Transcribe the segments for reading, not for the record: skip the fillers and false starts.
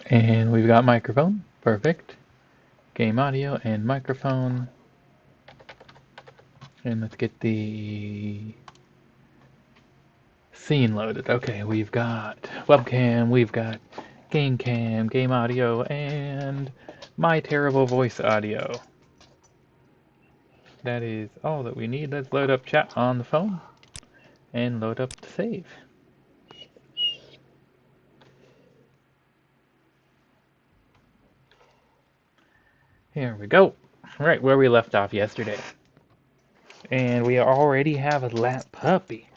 And we've got microphone. Perfect. Game audio and microphone. And let's get the scene loaded. Okay, we've got webcam, we've got game cam, game audio, and my terrible voice audio. That is all that we need. Let's load up chat on the phone and load up the save. Here we go. Right where we left off yesterday. And we already have a lap puppy.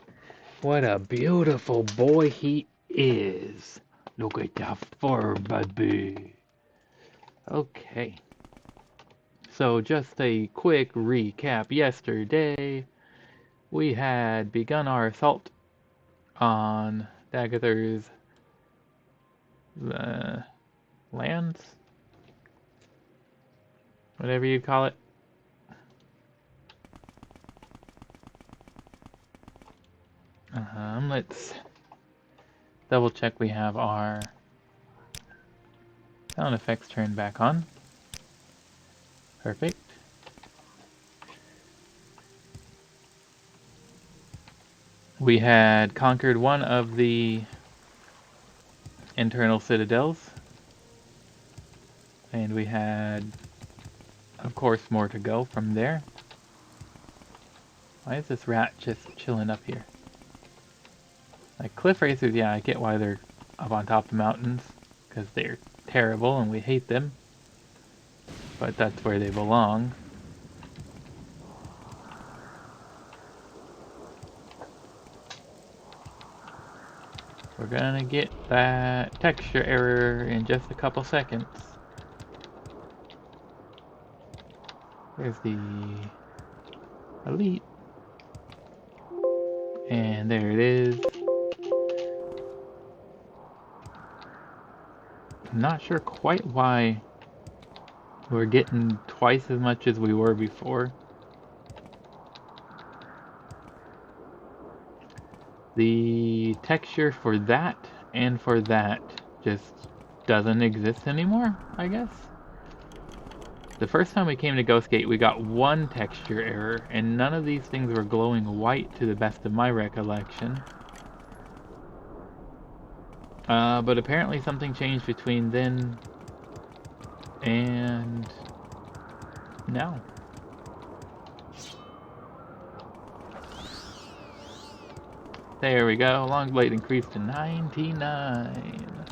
What a beautiful boy he is. Look at that fur, baby. Okay. So just a quick recap. Yesterday, we had begun our assault on Dagathar's lands? Whatever you call it. Let's double check we have our sound effects turned back on. Perfect. We had conquered one of the internal citadels, and we had, of course, more to go from there. Why is this rat just chilling up here? Like, cliff racers, yeah, I get why they're up on top of mountains, because they're terrible and we hate them, but that's where they belong. We're gonna get that texture error in just a couple seconds. There's the elite. And there it is. I'm not sure quite why we're getting twice as much as we were before. The texture for that and for that just doesn't exist anymore, I guess. The first time we came to Ghostgate, we got one texture error, and none of these things were glowing white to the best of my recollection. But apparently something changed between then and now. There we go, long blade increased to 99.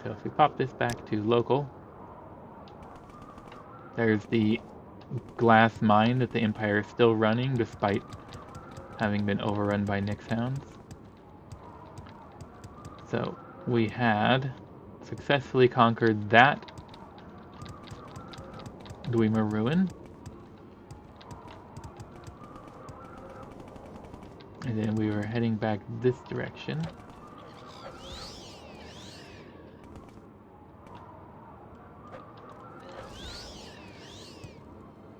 So if we pop this back to local, there's the glass mine that the Empire is still running despite having been overrun by Nyx hounds. So we had successfully conquered that Dwemer ruin. And then we were heading back this direction.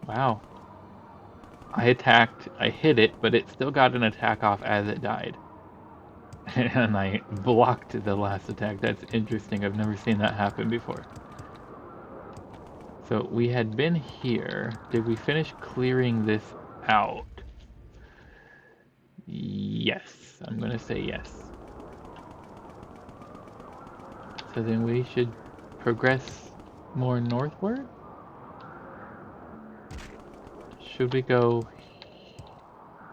Wow. I attacked, I hit it, but it still got an attack off as it died. And I blocked the last attack. That's interesting. I've never seen that happen before. So we had been here. Did we finish clearing this out? Yes. I'm gonna say yes. So then we should progress more northward? Should we go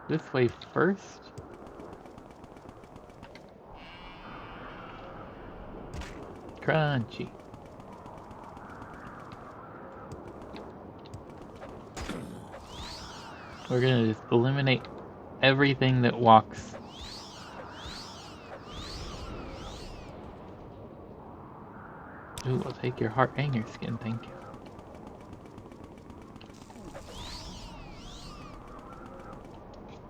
this way first? Crunchy. We're gonna just eliminate everything that walks. Ooh, I'll take your heart and your skin, thank you.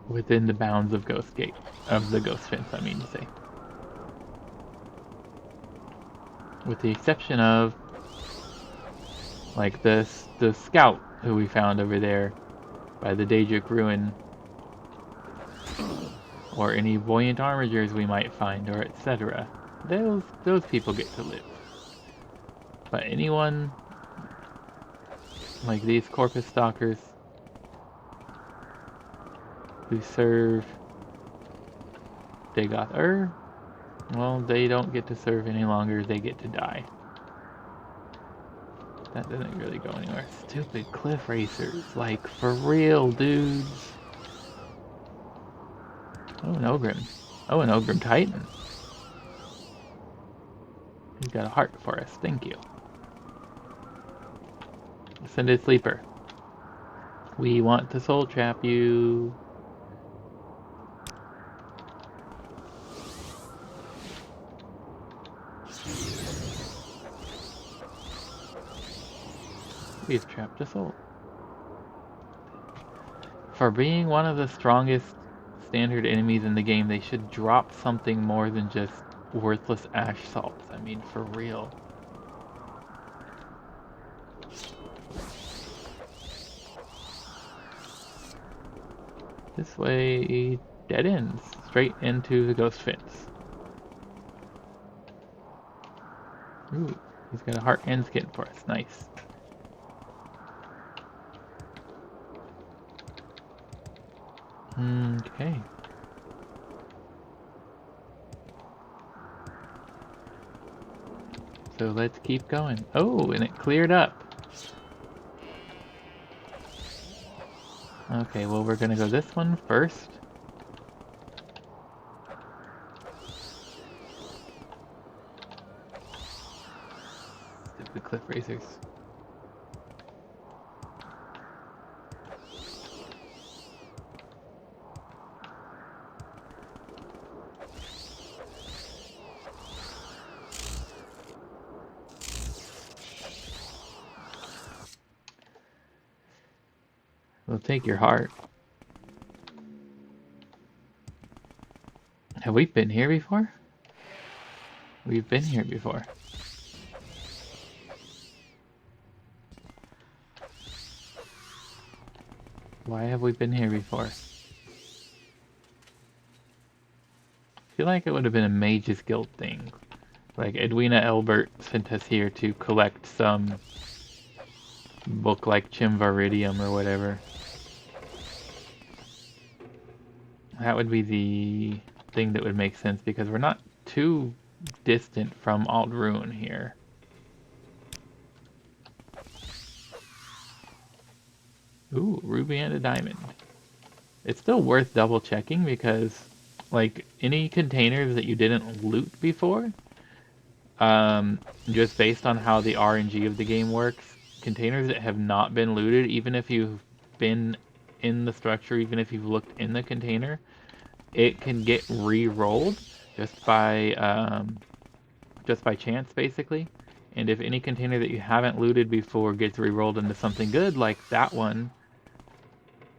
Within the bounds of Ghostgate, of the Ghost Fence, I mean to say. With the exception of, like, the scout who we found over there by the Dahrk ruin. or any buoyant armigers we might find, or etc. Those people get to live. But anyone like these Corpus Stalkers who serve Dagoth well, they don't get to serve any longer, they get to die. That doesn't really go anywhere. Stupid cliff racers, like for real, dudes. Oh, an Ogrim. Oh, an Ogrim Titan. He's got a heart for us, thank you. Ascended Sleeper. We want to soul trap you. We've trapped a soul. For being one of the strongest standard enemies in the game, they should drop something more than just worthless ash salts. I mean, for real. This way dead ends straight into the ghost fence. Ooh, he's got a heart and skin for us. Nice. Okay. So let's keep going. Oh, and it cleared up. Okay, well we're gonna go this one first. Stupid cliff racers. We'll take your heart. Have we been here before? We've been here before. Why have we been here before? I feel like it would have been a Mage's Guild thing. Like Edwina Elbert sent us here to collect some book like Chimvaridium or whatever. That would be the thing that would make sense because we're not too distant from Aldruin here. Ooh, ruby and a diamond. It's still worth double checking because like any containers that you didn't loot before, just based on how the RNG of the game works, containers that have not been looted, even if you've been in the structure, even if you've looked in the container, it can get re-rolled just by chance, basically. And if any container that you haven't looted before gets re-rolled into something good, like that one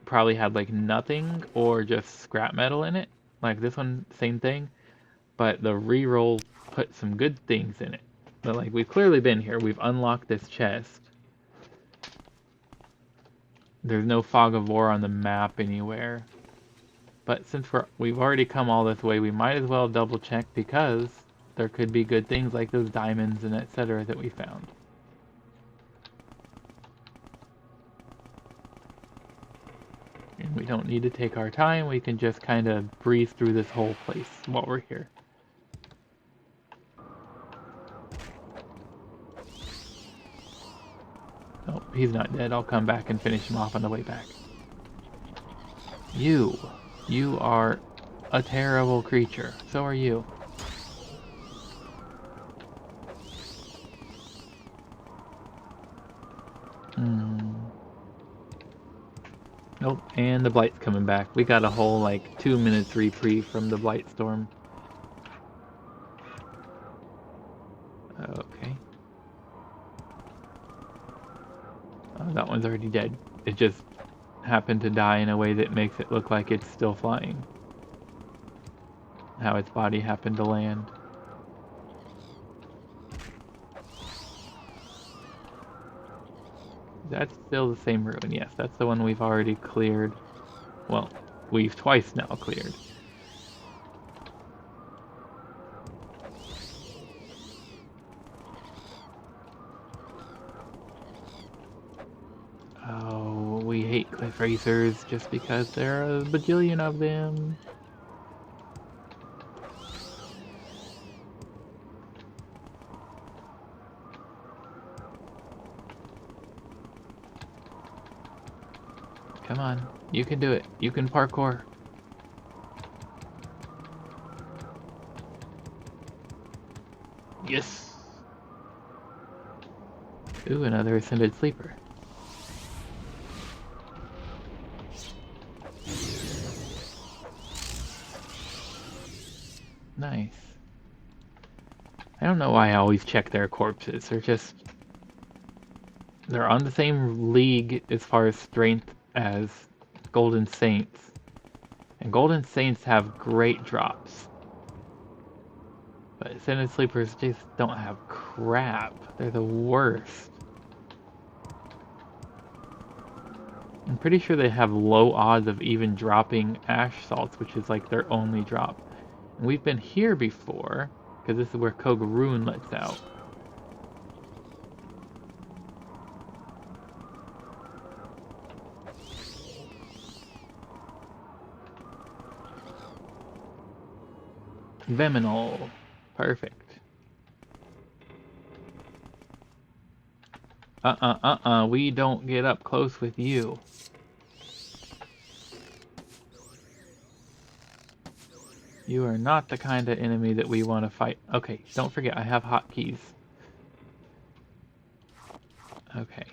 probably had like nothing or just scrap metal in it. Like this one, same thing. But the re-roll put some good things in it. But like we've clearly been here. We've unlocked this chest. There's no fog of war on the map anywhere. But since we've already come all this way, we might as well double check because there could be good things like those diamonds and etc. that we found. And we don't need to take our time, we can just kind of breeze through this whole place while we're here. Oh, he's not dead. I'll come back and finish him off on the way back. You are a terrible creature. So are you. Nope, and the Blight's coming back. We got a whole like 2 minutes reprieve from the Blight Storm. Okay. Oh, that one's already dead. It just happened to die in a way that makes it look like it's still flying. How its body happened to land. That's still the same ruin, yes. That's the one we've already cleared. Well, we've twice now cleared. hate cliff racers just because there are a bajillion of them. Come on, you can do it. You can parkour. Yes! Ooh, another Ascended Sleeper. Nice. I don't know why I always check their corpses. They're on the same league as far as strength as Golden Saints. And Golden Saints have great drops. But Ascended Sleepers just don't have crap. They're the worst. I'm pretty sure they have low odds of even dropping Ash Salts, which is like their only drop. And we've been here before, because this is where Kogaroon lets out. Veminal. Perfect. We don't get up close with you. You are not the kind of enemy that we want to fight. Okay, don't forget, I have hotkeys. Okay.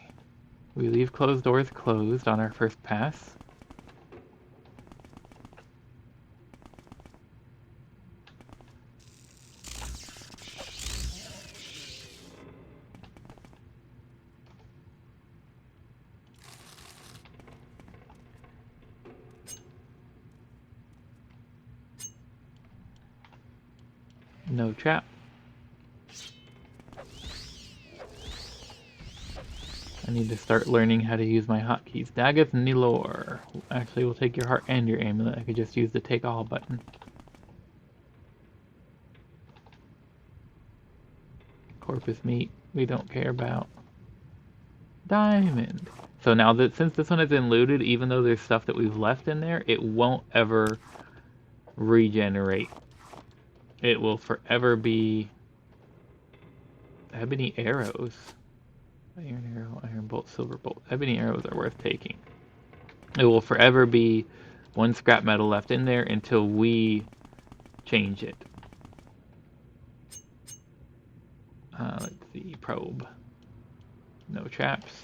We leave closed doors closed on our first pass. No trap. I need to start learning how to use my hotkeys. Daggeth Nilor. Actually, we'll take your heart and your amulet. I could just use the take all button. Corpus meat, we don't care about. Diamond. So now that since this one has been looted, even though there's stuff that we've left in there, it won't ever regenerate. It will forever be ebony arrows. Iron arrow, iron bolt, silver bolt. Ebony arrows are worth taking. It will forever be one scrap metal left in there until we change it. Let's see, probe. No traps.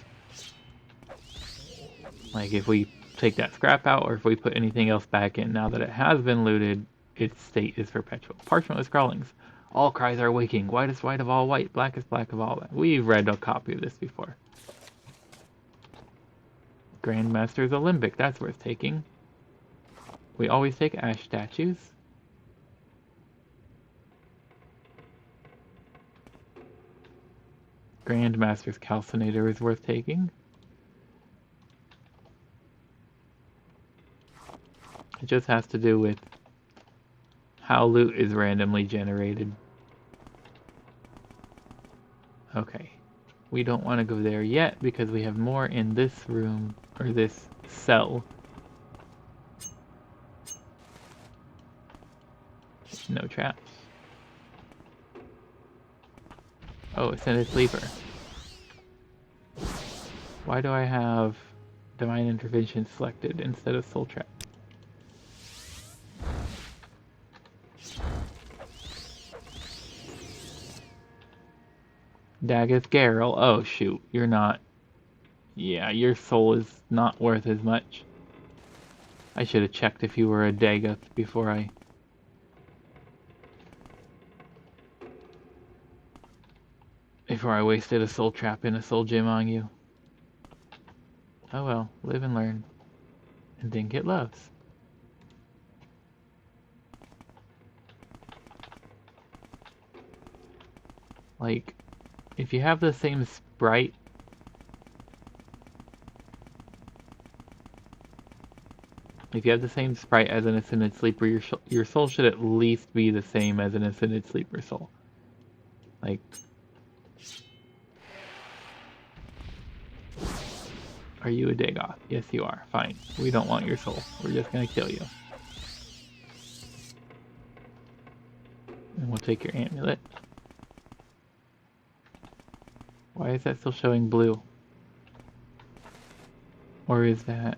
Like if we take that scrap out or if we put anything else back in, now that it has been looted, its state is perpetual. Parchmentless Crawlings. All cries are waking. White is white of all white. Black is black of all black. We've read a copy of this before. Grandmaster's Alembic. That's worth taking. We always take ash statues. Grandmaster's Calcinator is worth taking. It just has to do with how loot is randomly generated. Okay. We don't want to go there yet because we have more in this room, or this cell. No traps. Oh, Ascended Sleeper. Why do I have Divine Intervention selected instead of Soul Trap? Daggeth Garrel. Oh shoot, you're not. Yeah, your soul is not worth as much. I should have checked if you were a Daggeth before I... wasted a soul trap in a soul gem on you. Oh well, live and learn. And then get loves. Like, if you have the same sprite... If you have the same sprite as an Ascended Sleeper, your soul should at least be the same as an Ascended Sleeper soul. Like... Are you a Dagoth? Yes, you are. Fine. We don't want your soul. We're just gonna kill you. And we'll take your amulet. Why is that still showing blue? Or is that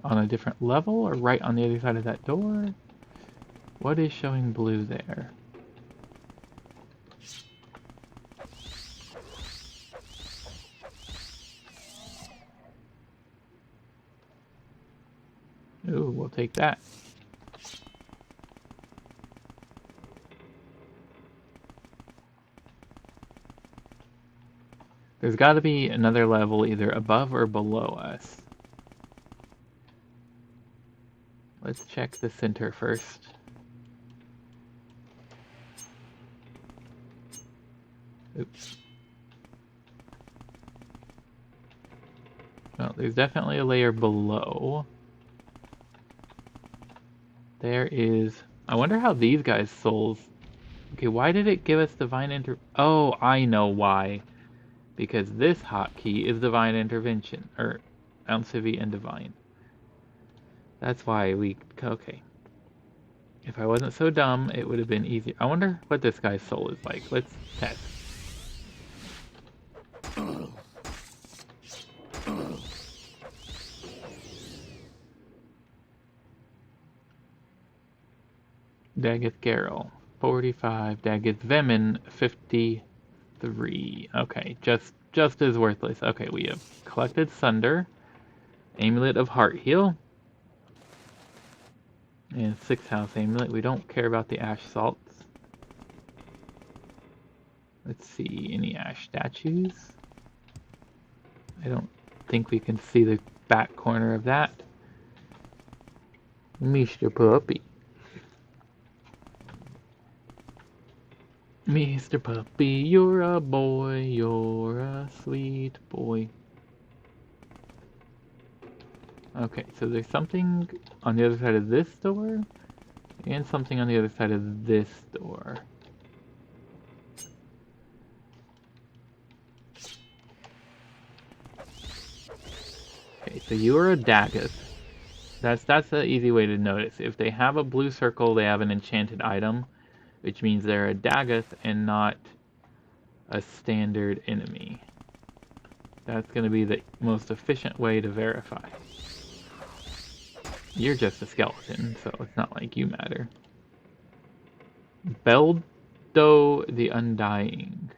on a different level or right on the other side of that door? What is showing blue there? Ooh, we'll take that. There's got to be another level either above or below us. Let's check the center first. Oops. Well, there's definitely a layer below. There is... I wonder how these guys' souls... Okay, why did it give us divine Oh, I know why. Because this hotkey is divine intervention, or Alcivi and divine. That's why we... Okay. If I wasn't so dumb, it would have been easier. I wonder what this guy's soul is like. Let's test. Daggeth Garrel, 45. Daggeth Vemin, 53. Okay, just as worthless. Okay, we have collected Sunder, Amulet of Heart Heal, and 6th House Amulet. We don't care about the Ash Salts. Let's see, any Ash statues? I don't think we can see the back corner of that. Mr. Puppy. Mr. Puppy, you're a boy, you're a sweet boy. Okay, so there's something on the other side of this door, and something on the other side of this door. Okay, so you are a Daggeth. That's an easy way to notice. If they have a blue circle, they have an enchanted item, which means they're a Daggeth and not a standard enemy. That's going to be the most efficient way to verify. You're just a skeleton, so it's not like you matter. Beldo the Undying.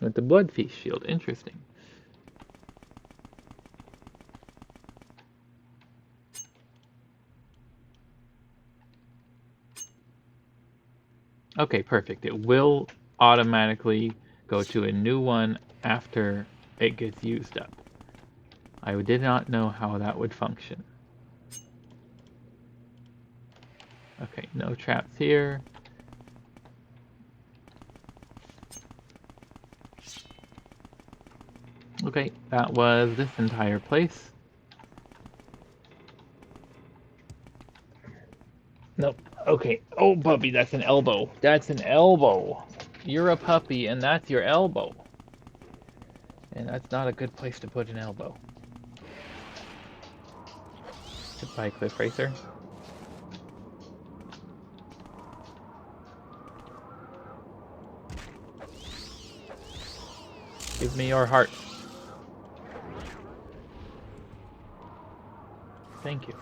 With the Blood Feast shield. Interesting. Okay, perfect. It will automatically go to a new one after it gets used up. I did not know how that would function. Okay, no traps here. Okay, that was this entire place. Nope. Okay. Oh, puppy, that's an elbow. That's an elbow. You're a puppy, and that's your elbow. And that's not a good place to put an elbow. Goodbye, Cliff Racer. Give me your heart. Thank you.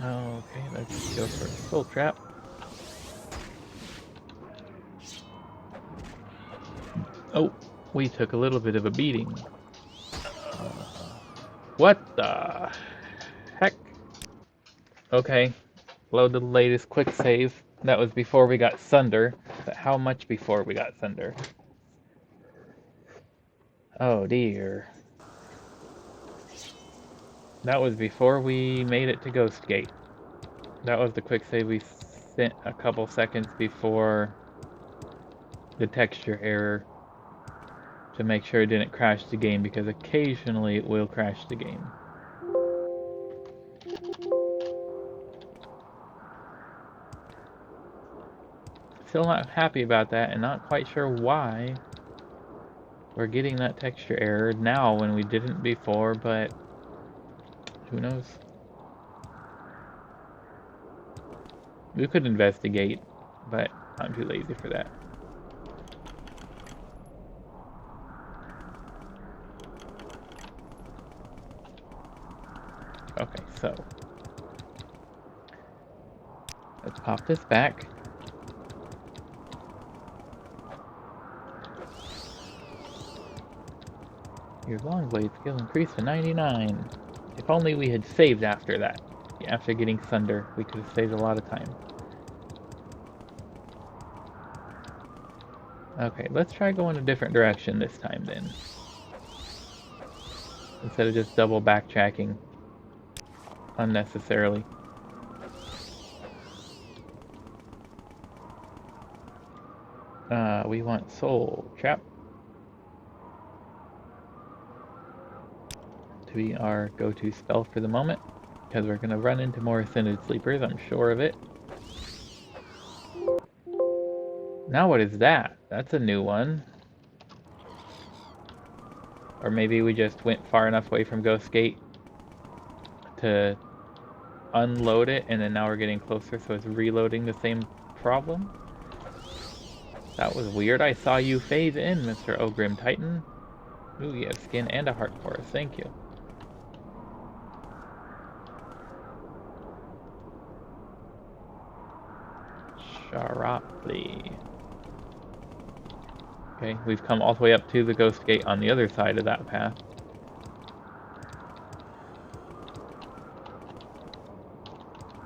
Okay, let's go for a soul trap. Oh, we took a little bit of a beating. What the heck? Okay, load the latest quick save. That was before we got Sunder. But how much before we got Sunder? Oh dear. That was before we made it to Ghost Gate. That was the quick save we sent a couple seconds before the texture error to make sure it didn't crash the game, because occasionally it will crash the game. Still not happy about that, and not quite sure why we're getting that texture error now when we didn't before, but who knows? We could investigate, but I'm too lazy for that. Okay, so let's pop this back. Your long blade skill increased to 99. If only we had saved after that. After getting Sunder, we could have saved a lot of time. Okay, let's try going a different direction this time then. Instead of just double backtracking unnecessarily. We want Soul Trap to be our go-to spell for the moment, because we're going to run into more Ascended Sleepers, I'm sure of it. Now what is that? That's a new one. Or maybe we just went far enough away from Ghost Gate to unload it, and then now we're getting closer, so it's reloading the same problem. That was weird. I saw you phase in, Mr. Ogrim Titan. Ooh, you have skin and a heart for us. Thank you. Sharaply. Okay, we've come all the way up to the Ghost Gate on the other side of that path.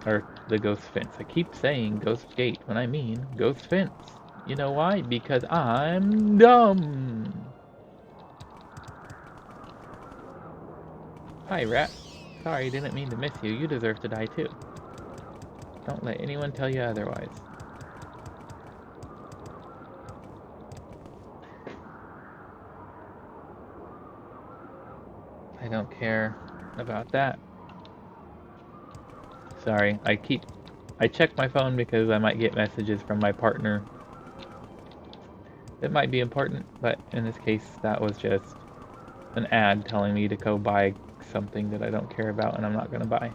Or the Ghost Fence. I keep saying Ghost Gate when I mean Ghost Fence. You know why? Because I'm dumb! Hi, Rat. Sorry, didn't mean to miss you. You deserve to die too. Don't let anyone tell you otherwise. I don't care about that. Sorry, I check my phone because I might get messages from my partner. It might be important, but in this case, that was just an ad telling me to go buy something that I don't care about and I'm not gonna buy.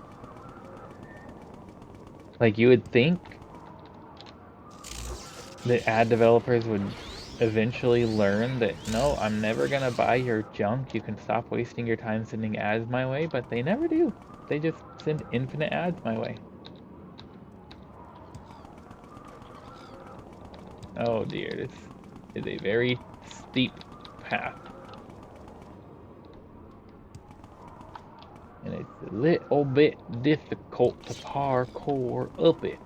Like, you would think that ad developers would eventually learn that, no, I'm never gonna buy your junk, you can stop wasting your time sending ads my way, but they never do. They just send infinite ads my way. Oh dear, this is a very steep path. And it's a little bit difficult to parkour up it.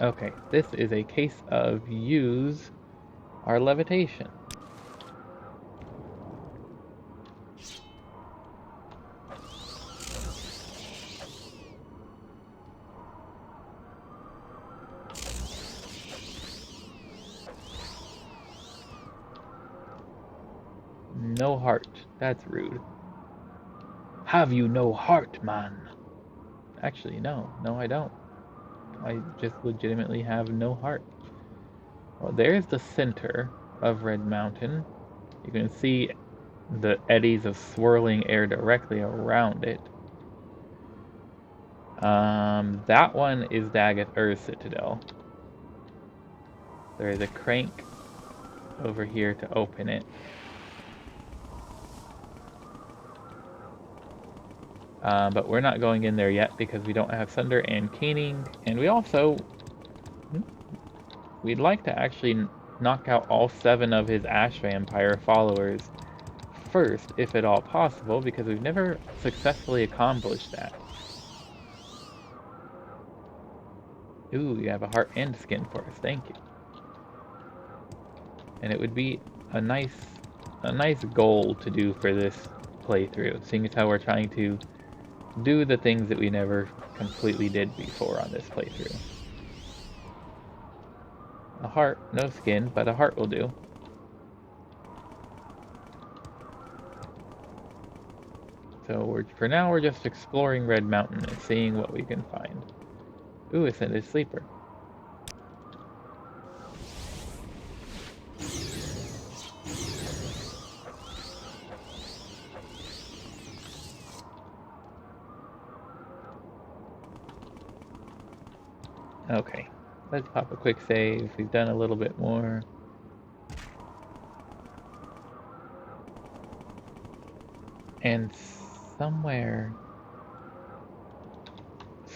Okay, this is a case of use our levitation. No heart. That's rude. Have you no heart, man? Actually, no. No, I don't. I just legitimately have no heart. Well, there's the center of Red Mountain. You can see the eddies of swirling air directly around it. That one is Daggeth Citadel. There is a crank over here to open it. But we're not going in there yet because we don't have Sunder and Keening, and we'd like to actually knock out all 7 of his Ash Vampire followers first, if at all possible, because we've never successfully accomplished that. Ooh, you have a heart and skin for us, thank you. And it would be a nice goal to do for this playthrough, seeing as how we're trying to do the things that we never completely did before on this playthrough. A heart, no skin, but a heart will do. So for now we're just exploring Red Mountain and seeing what we can find. Ooh, it's in a sleeper. Okay, let's pop a quick save. We've done a little bit more. And somewhere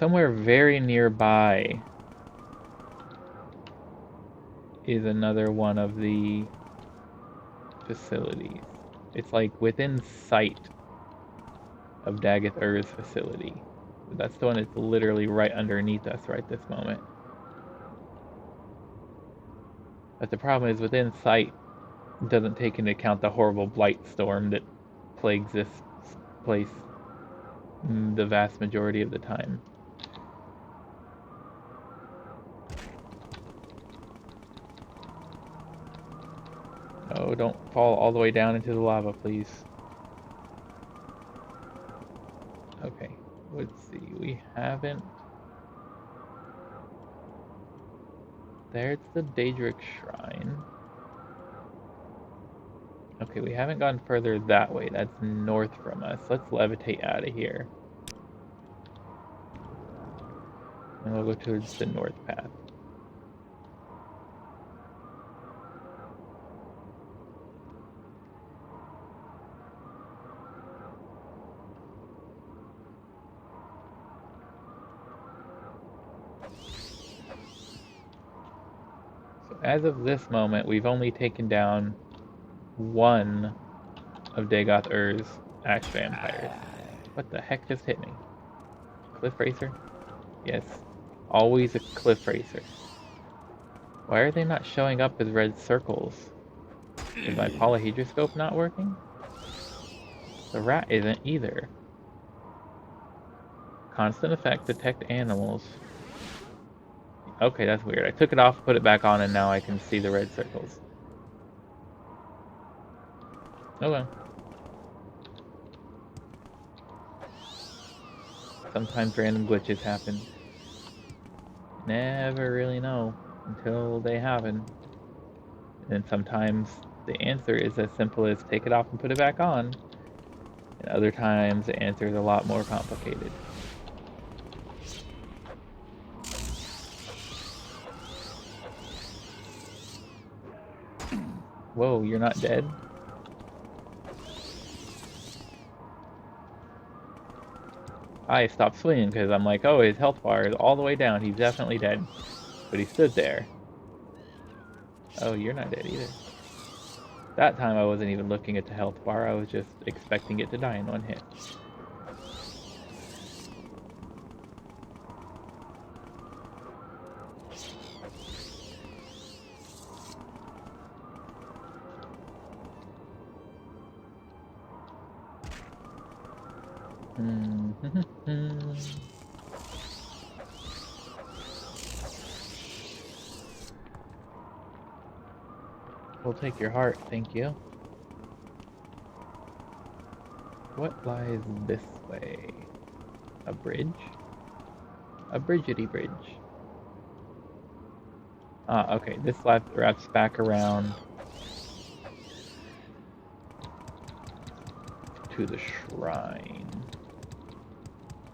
very nearby is another one of the facilities. It's like within sight of Daggett Ur's facility. That's the one that's literally right underneath us right this moment. But the problem is within sight doesn't take into account the horrible blight storm that plagues this place the vast majority of the time. Oh, don't fall all the way down into the lava, please. Okay, let's see, we haven't... There's the Dahrk Shrine. Okay, we haven't gone further that way. That's north from us. Let's levitate out of here. And we'll go towards the north path. So as of this moment, we've only taken down one of Daggett Ur's ash vampires. What the heck just hit me? Cliff racer? Yes, always a cliff racer. Why are they not showing up as red circles? Is my polyhedroscope not working? The rat isn't either. Constant effect, detect animals. Okay, that's weird. I took it off, put it back on, and now I can see the red circles. Oh well. Sometimes random glitches happen. Never really know until they happen. And sometimes the answer is as simple as take it off and put it back on. And other times the answer is a lot more complicated. Whoa, you're not dead? I stopped swinging because I'm like, oh, his health bar is all the way down. He's definitely dead. But he stood there. Oh, you're not dead either. That time I wasn't even looking at the health bar. I was just expecting it to die in one hit. We'll take your heart, thank you. What lies this way? A bridge? A bridgety bridge. Ah, okay, this wraps back around to the shrine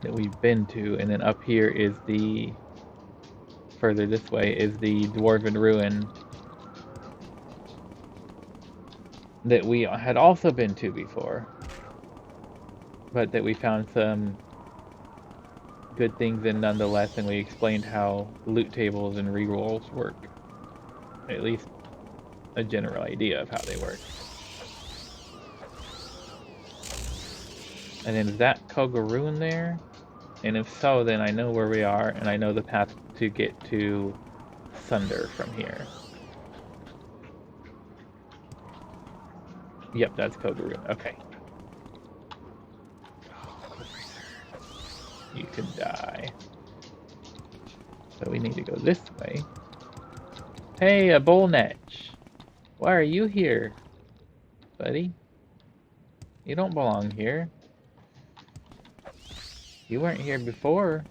that we've been to, and then up here is the... further this way is the Dwarven Ruin that we had also been to before, but that we found some good things in nonetheless, and we explained how loot tables and rerolls work. At least a general idea of how they work. And then is that Koga Ruin there? And if so, then I know where we are, and I know the path to get to Sunder from here. Yep, that's Koga Ruin. Okay. You can die. So we need to go this way. Hey, a Bullnetch! Why are you here, buddy? You don't belong here. You weren't here before.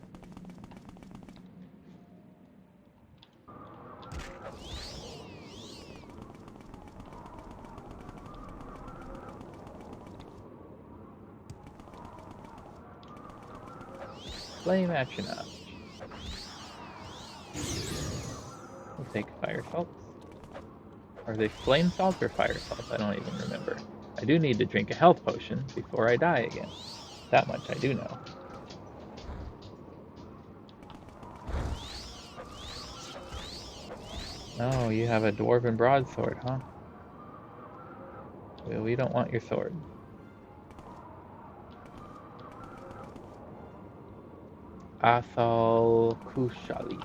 Flame action up. We'll take fire salts. Are they flame salts or fire salts? I don't even remember. I do need to drink a health potion before I die again. That much I do know. Oh, you have a dwarven broadsword, huh? Well, we don't want your sword. Athal Kushalit.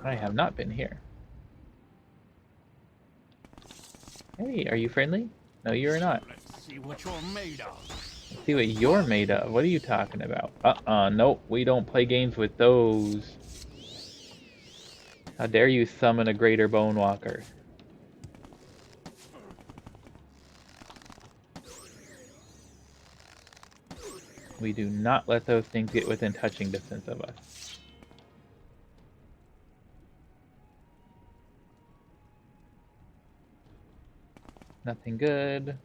I have not been here. Hey, are you friendly? No, you're not. Let's see what you're made of. Let's see what you're made of. What are you talking about? Nope, we don't play games with those. How dare you summon a greater bone walker? We do not let those things get within touching distance of us. Nothing good.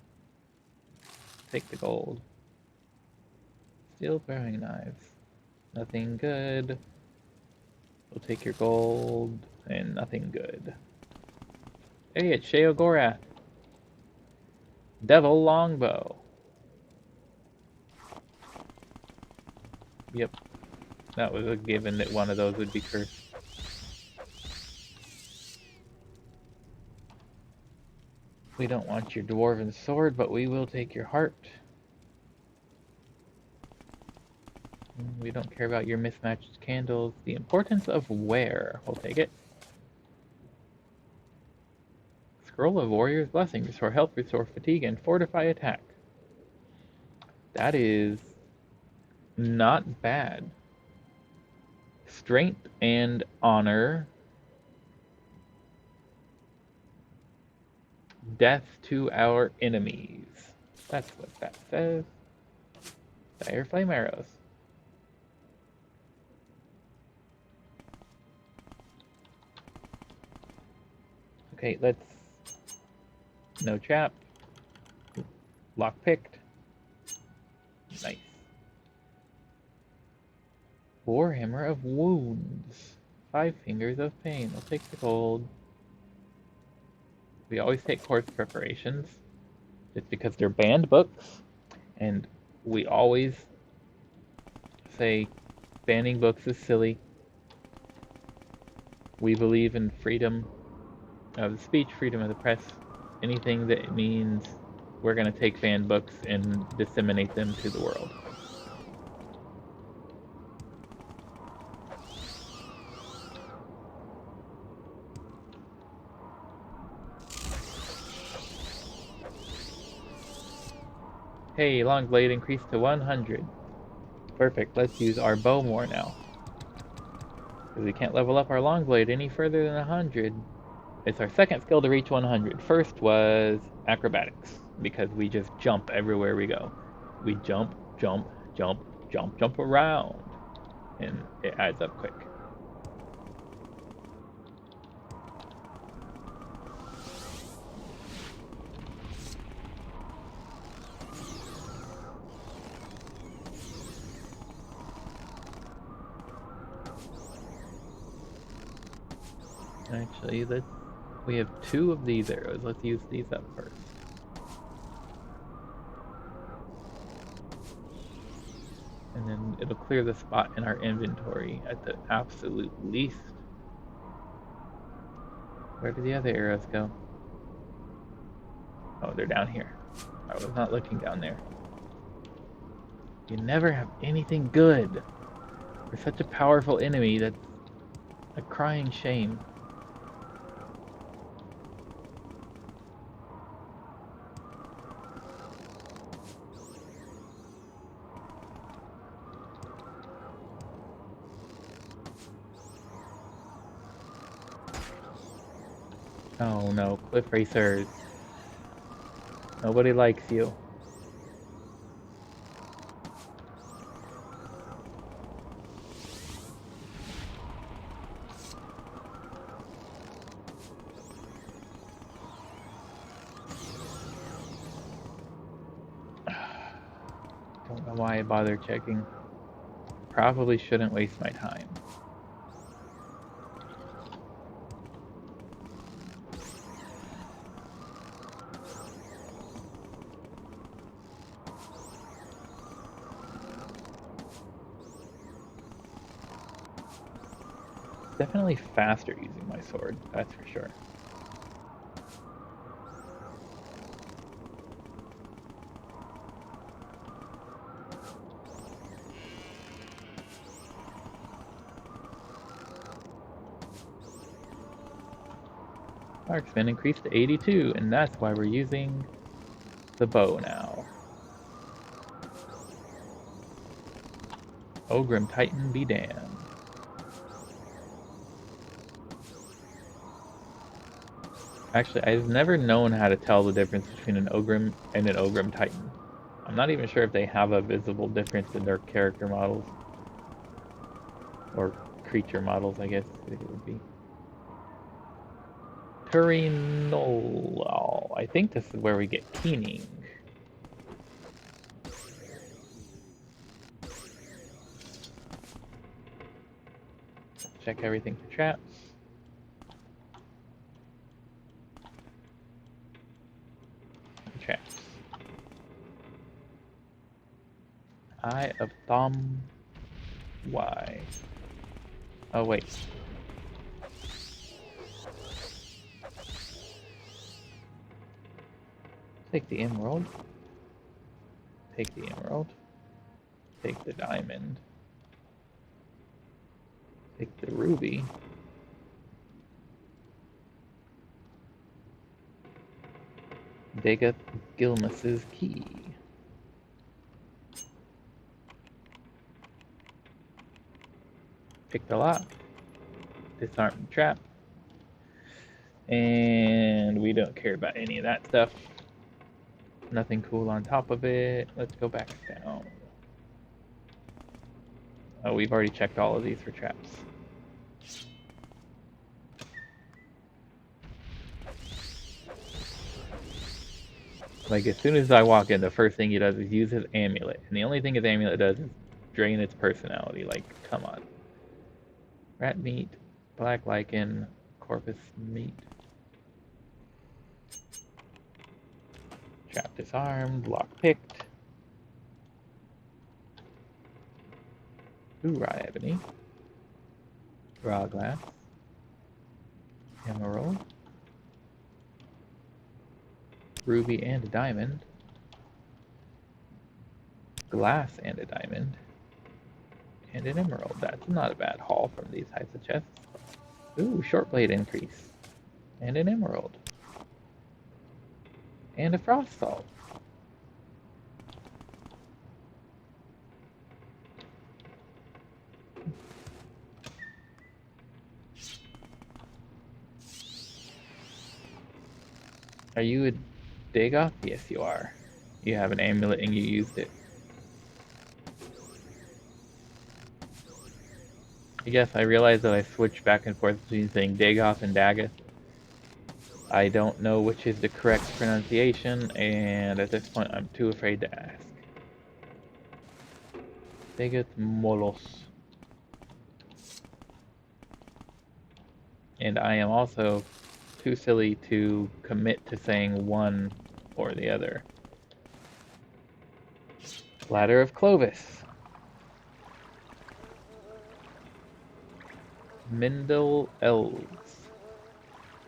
Take the gold. Steel throwing knives. Nothing good. We'll take your gold. And nothing good. Hey, it's Sheogorath. Devil longbow. Yep. That was a given that one of those would be cursed. We don't want your dwarven sword, but we will take your heart. We don't care about your mismatched candles. The importance of wear. We'll take it. Scroll of Warrior's Blessing. Restore health, restore fatigue, and fortify attack. That is not bad. Strength and honor. Death to our enemies. That's what that says. Fire flame arrows. Okay, let's... No trap. Lock picked. Nice. Warhammer of Wounds. 5 Fingers of Pain. I'll take the gold. We always take course preparations. Just because they're banned books. And we always say banning books is silly. We believe in freedom of speech, freedom of the press. Anything that means we're going to take banned books and disseminate them to the world. Hey, long blade increased to 100. Perfect, let's use our bow more now. Because we can't level up our long blade any further than 100. It's our second skill to reach 100. First was acrobatics, because we just jump everywhere we go. We jump, jump, jump, jump, jump around. And it adds up quick. Actually, we have 2 of these arrows. Let's use these up first. And then it'll clear the spot in our inventory at the absolute least. Where did the other arrows go? Oh, they're down here. I was not looking down there. You never have anything good. For such a powerful enemy, that's a crying shame. Oh no, cliff racers. Nobody likes you. Don't know why I bothered checking. Probably shouldn't waste my time. Definitely faster using my sword, that's for sure. Marksman increased to 82, and that's why we're using the bow now. Ogrim Titan be damned. Actually, I've never known how to tell the difference between an Ogrim and an Ogrim Titan. I'm not even sure if they have a visible difference in their character models. Or creature models, I guess it would be. Turinol. I think this is where we get keening. Check everything for traps. Traps. Eye of Thumb. Why? Oh, wait. Take the emerald. Take the emerald. Take the diamond. Take the ruby. Dig up Gilmus's key. Pick the lock. Disarm the trap. And we don't care about any of that stuff. Nothing cool on top of it. Let's go back down. Oh, we've already checked all of these for traps. Like, as soon as I walk in, the first thing he does is use his amulet. And the only thing his amulet does is drain its personality. Like, come on. Rat meat, black lichen, corpus meat. Trap disarmed, lock picked. Ooh, raw ebony. Raw glass. Emerald. Ruby and a diamond. Glass and a diamond. And an emerald. That's not a bad haul from these types of chests. Ooh, short blade increase. And an emerald. And a frost salt. Are you a Dahrk? Yes, you are. You have an amulet and you used it. I guess I realized that I switched back and forth between saying Dahrk and Daggett. I don't know which is the correct pronunciation, and at this point I'm too afraid to ask. Daggett Molos. And I am also too silly to commit to saying one or the other. Ladder of Clovis. Mendel Elves.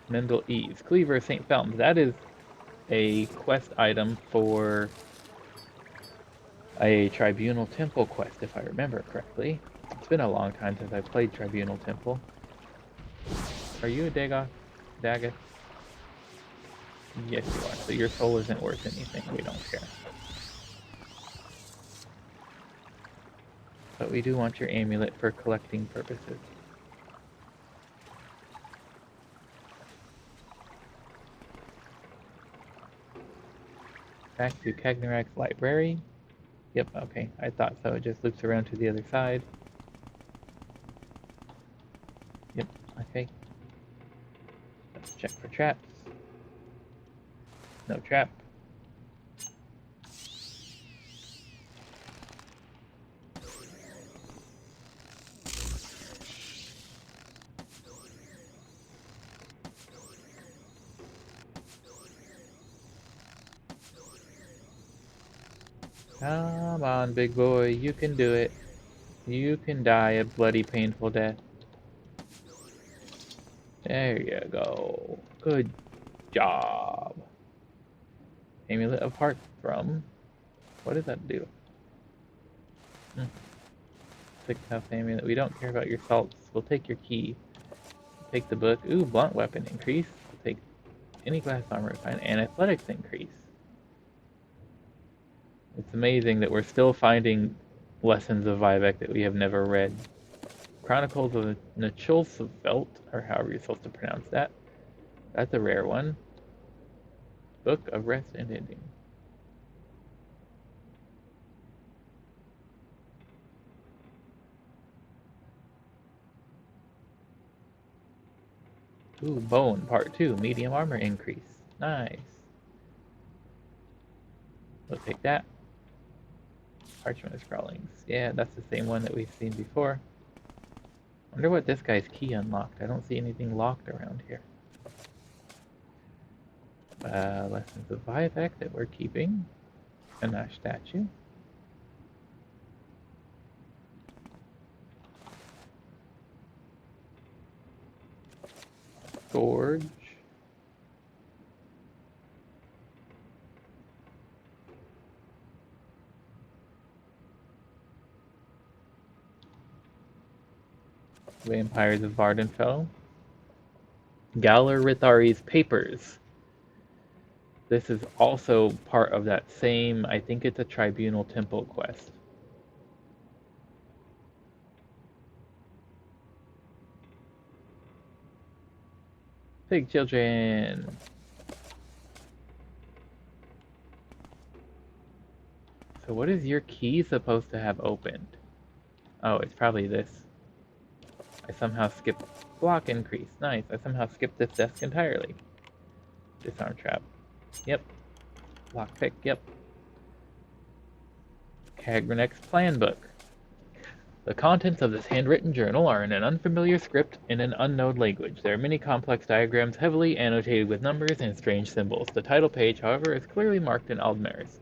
Mendel Eves. Cleaver of St. Fountains. That is a quest item for a Tribunal Temple quest, if I remember correctly. It's been a long time since I played Tribunal Temple. Are you a Daggett? Daggett? Yes, you are. So your soul isn't worth anything. We don't care. But we do want your amulet for collecting purposes. Back to Kagnarak's library. Yep, okay, I thought so. It just loops around to the other side. Yep, okay. Let's check for traps. No trap. Come on, big boy, you can do it. You can die a bloody, painful death. There you go. Good job. Amulet apart from... What does that do? Six health amulet. We don't care about your salts. We'll take your key. We'll take the book. Ooh, blunt weapon increase. We'll take any class armor find and athletics increase. It's amazing that we're still finding lessons of Vivek that we have never read. Chronicles of Nachulsvelt, or however you're supposed to pronounce that. That's a rare one. Book of Rest and Ending. Ooh, Bone, Part 2, medium armor increase. Nice. We'll take that. Parchment Scrawlings. Yeah, that's the same one that we've seen before. Wonder what this guy's key unlocked. I don't see anything locked around here. Lessons of Vivek that we're keeping. A Nash statue. Gorge. Vampires of Vardenfell. Galar Rithari's Papers. This is also part of that same, I think it's a Tribunal Temple quest. Big children. So what is your key supposed to have opened? Oh, it's probably this. I somehow skipped block increase. Nice. I somehow skipped this desk entirely. Disarm trap. Yep. Lockpick. Yep. Kagranek's plan book. The contents of this handwritten journal are in an unfamiliar script in an unknown language. There are many complex diagrams heavily annotated with numbers and strange symbols. The title page, however, is clearly marked in Aldmeris.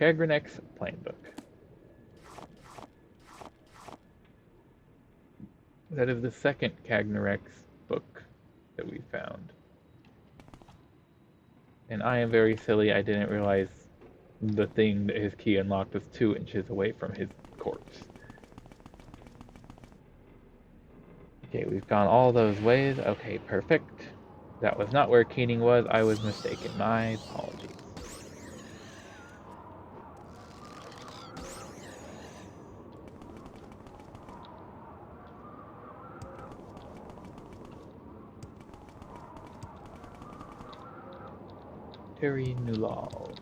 Kagranek's plan book. That is the second Kagnarek's book that we found. And I am very silly, I didn't realize the thing that his key unlocked was 2 inches away from his corpse. Okay, we've gone all those ways. Okay, perfect. That was not where Keening was. I was mistaken. My apologies. Terry Nulal.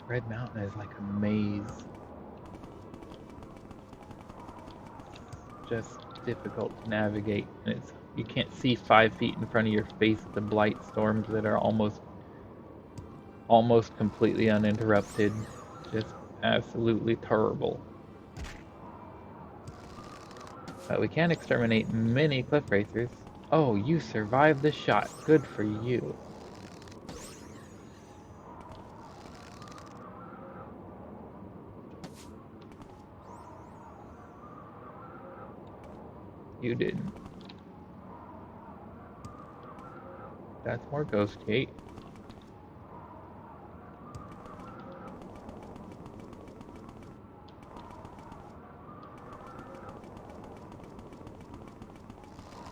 Red Mountain is like a maze. Just difficult to navigate, and you can't see 5 feet in front of your face with the blight storms that are almost completely uninterrupted. Just absolutely terrible. But we can exterminate many cliff racers. Oh, you survived the shot. Good for you. You didn't. That's more Ghost Gate.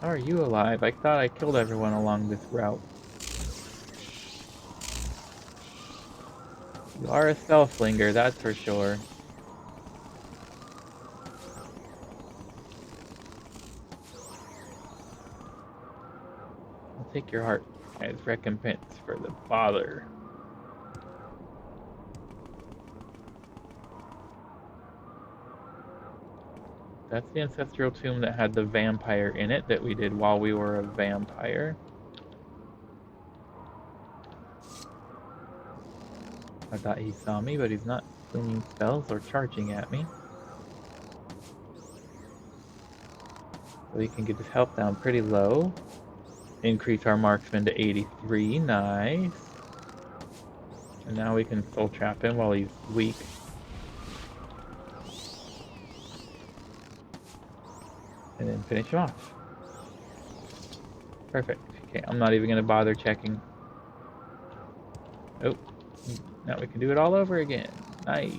How are you alive? I thought I killed everyone along this route. You are a stealthlinger, that's for sure. I'll take your heart as recompense for the bother. That's the ancestral tomb that had the vampire in it that we did while we were a vampire. I thought he saw me, but he's not flinging spells or charging at me. So we can get his health down pretty low. Increase our marksman to 83, nice. And now we can soul trap him while he's weak. And then finish him off. Perfect. Okay, I'm not even going to bother checking. Oh, now we can do it all over again. Nice.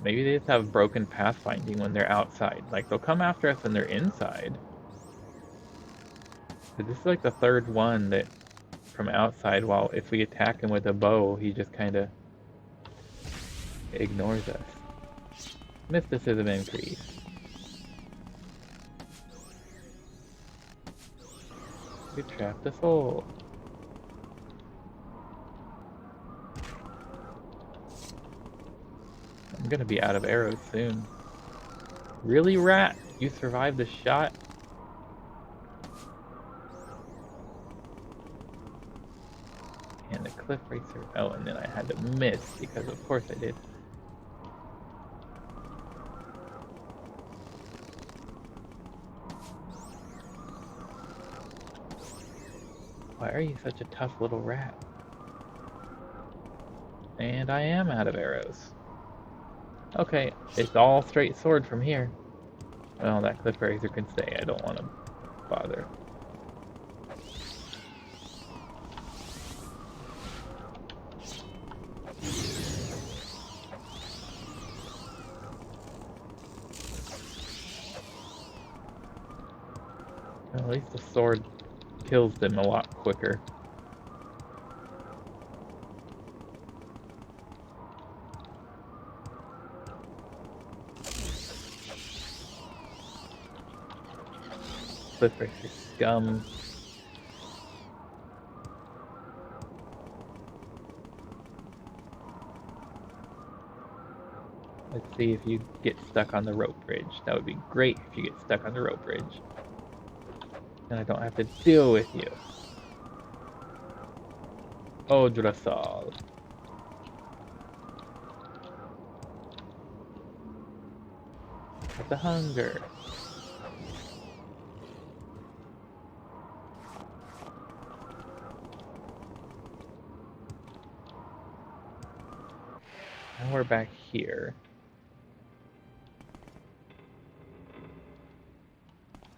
Maybe they just have broken pathfinding when they're outside. Like, they'll come after us when they're inside. But this is like the third one that from outside, while if we attack him with a bow, he just kind of ignores us. Mysticism increase. We trapped the soul. I'm gonna be out of arrows soon. Really, rat? You survived the shot? And the cliff racer. Oh, and then I had to miss because of course I did. Why are you such a tough little rat? And I am out of arrows. Okay, it's all straight sword from here. Well, that cliff racer can stay. I don't want to bother. Well, at least the sword kills them a lot quicker. Cliff racer scum. Let's see if you get stuck on the rope bridge. That would be great if you get stuck on the rope bridge. And I don't have to deal with you. Odrasal. With the hunger. And we're back here.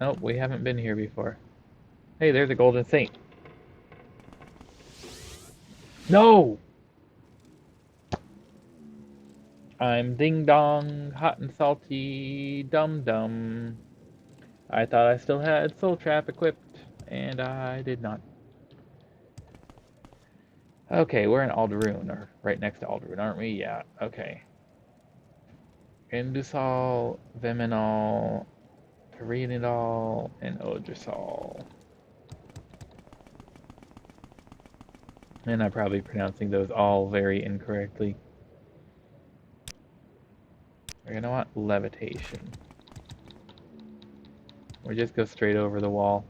Nope, we haven't been here before. Hey, there's a golden saint. No! I'm ding dong, hot and salty, dum dum. I thought I still had soul trap equipped, and I did not. Okay, we're in Alderun, or right next to Alderun, aren't we? Yeah, okay. Indusal, Viminal, Perenidol, and Odrasal. And I'm probably pronouncing those all very incorrectly. We're gonna want levitation. Or just go straight over the wall.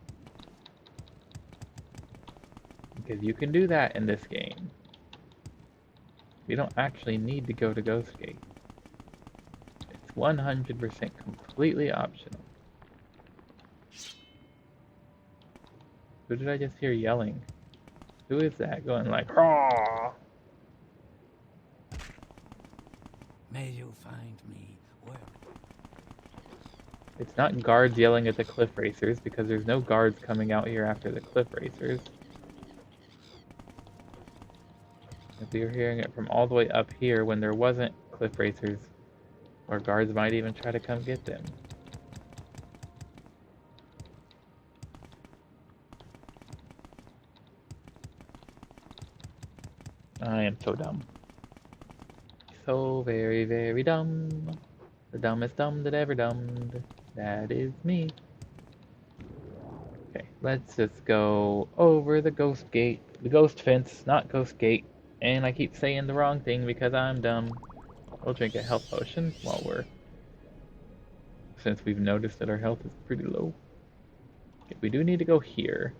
Because you can do that in this game. You don't actually need to go to Ghost Gate. It's 100% completely optional. Who did I just hear yelling? Who is that going like, "Raw"? May you find me well. It's not guards yelling at the cliff racers because there's no guards coming out here after the cliff racers. If you're hearing it from all the way up here when there wasn't cliff racers, or guards might even try to come get them. I am so dumb. So very, very dumb. The dumbest dumb that ever dumbed. That is me. Okay, let's just go over the ghost gate. The ghost fence, not ghost gate. And I keep saying the wrong thing because I'm dumb. We'll drink a health potion while since we've noticed that our health is pretty low. Okay, we do need to go here.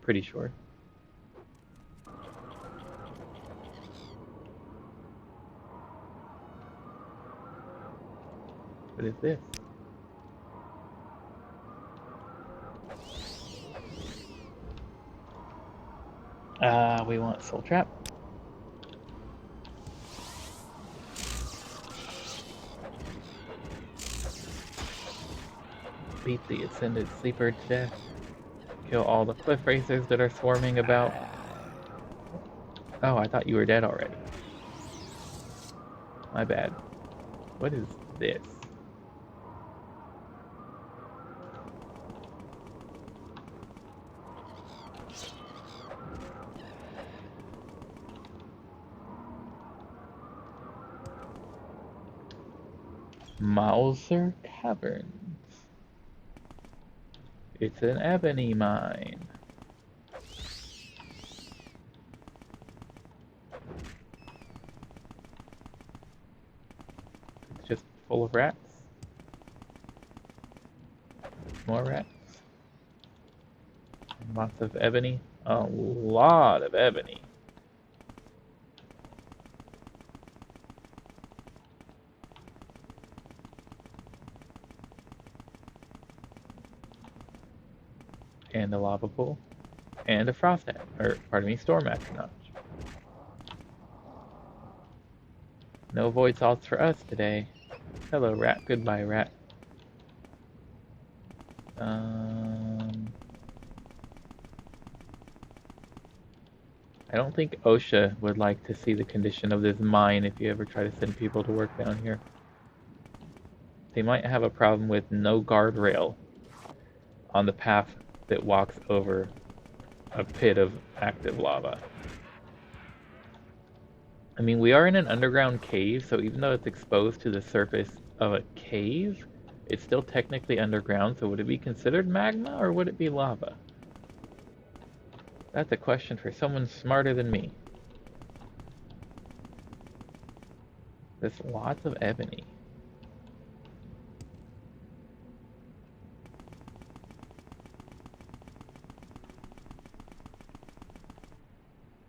Pretty sure. What is this? We want Soul Trap. Beat the Ascended Sleeper to death. Kill all the cliff racers that are swarming about. Oh, I thought you were dead already. My bad. What is this? Mauser Caverns. It's an ebony mine. It's just full of rats. More rats. And lots of ebony. A lot of ebony. And a lava pool. And a frost storm astronaut. No void salts for us today. Hello, rat. Goodbye, rat. I don't think OSHA would like to see the condition of this mine if you ever try to send people to work down here. They might have a problem with no guardrail on the path that walks over a pit of active lava. I mean, we are in an underground cave, so even though it's exposed to the surface of a cave, it's still technically underground, so would it be considered magma or would it be lava? That's a question for someone smarter than me. There's lots of ebony.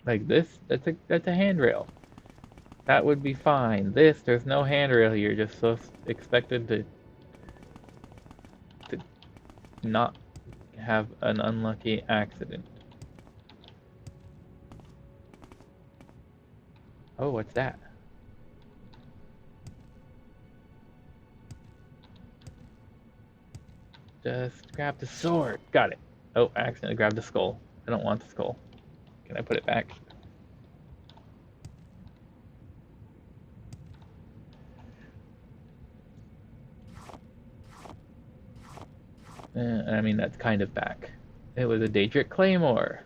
Like this, that's a handrail. That would be fine. This, there's no handrail here, just so expected to not have an unlucky accident. Oh, what's that? Just grab the sword. Got it. Oh, I accidentally grabbed the skull. I don't want the skull. Can I put it back? I mean, that's kind of back. It was a Dahrk Claymore.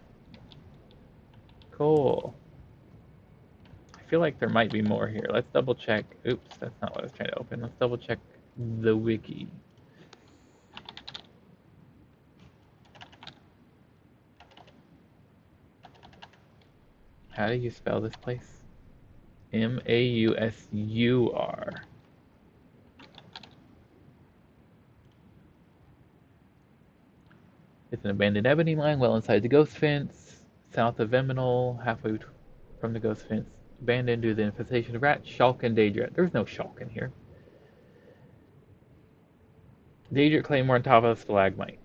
Cool. I feel like there might be more here. Let's double check. Oops, that's not what I was trying to open. Let's double check the wiki. How do you spell this place? Mausur. It's an abandoned ebony mine well inside the ghost fence, south of Eminal, halfway from the ghost fence. Abandoned due to the infestation of rats, Shulk, and Daedra. There's no Shulk in here. Daedra Claymore on top of a stalagmite.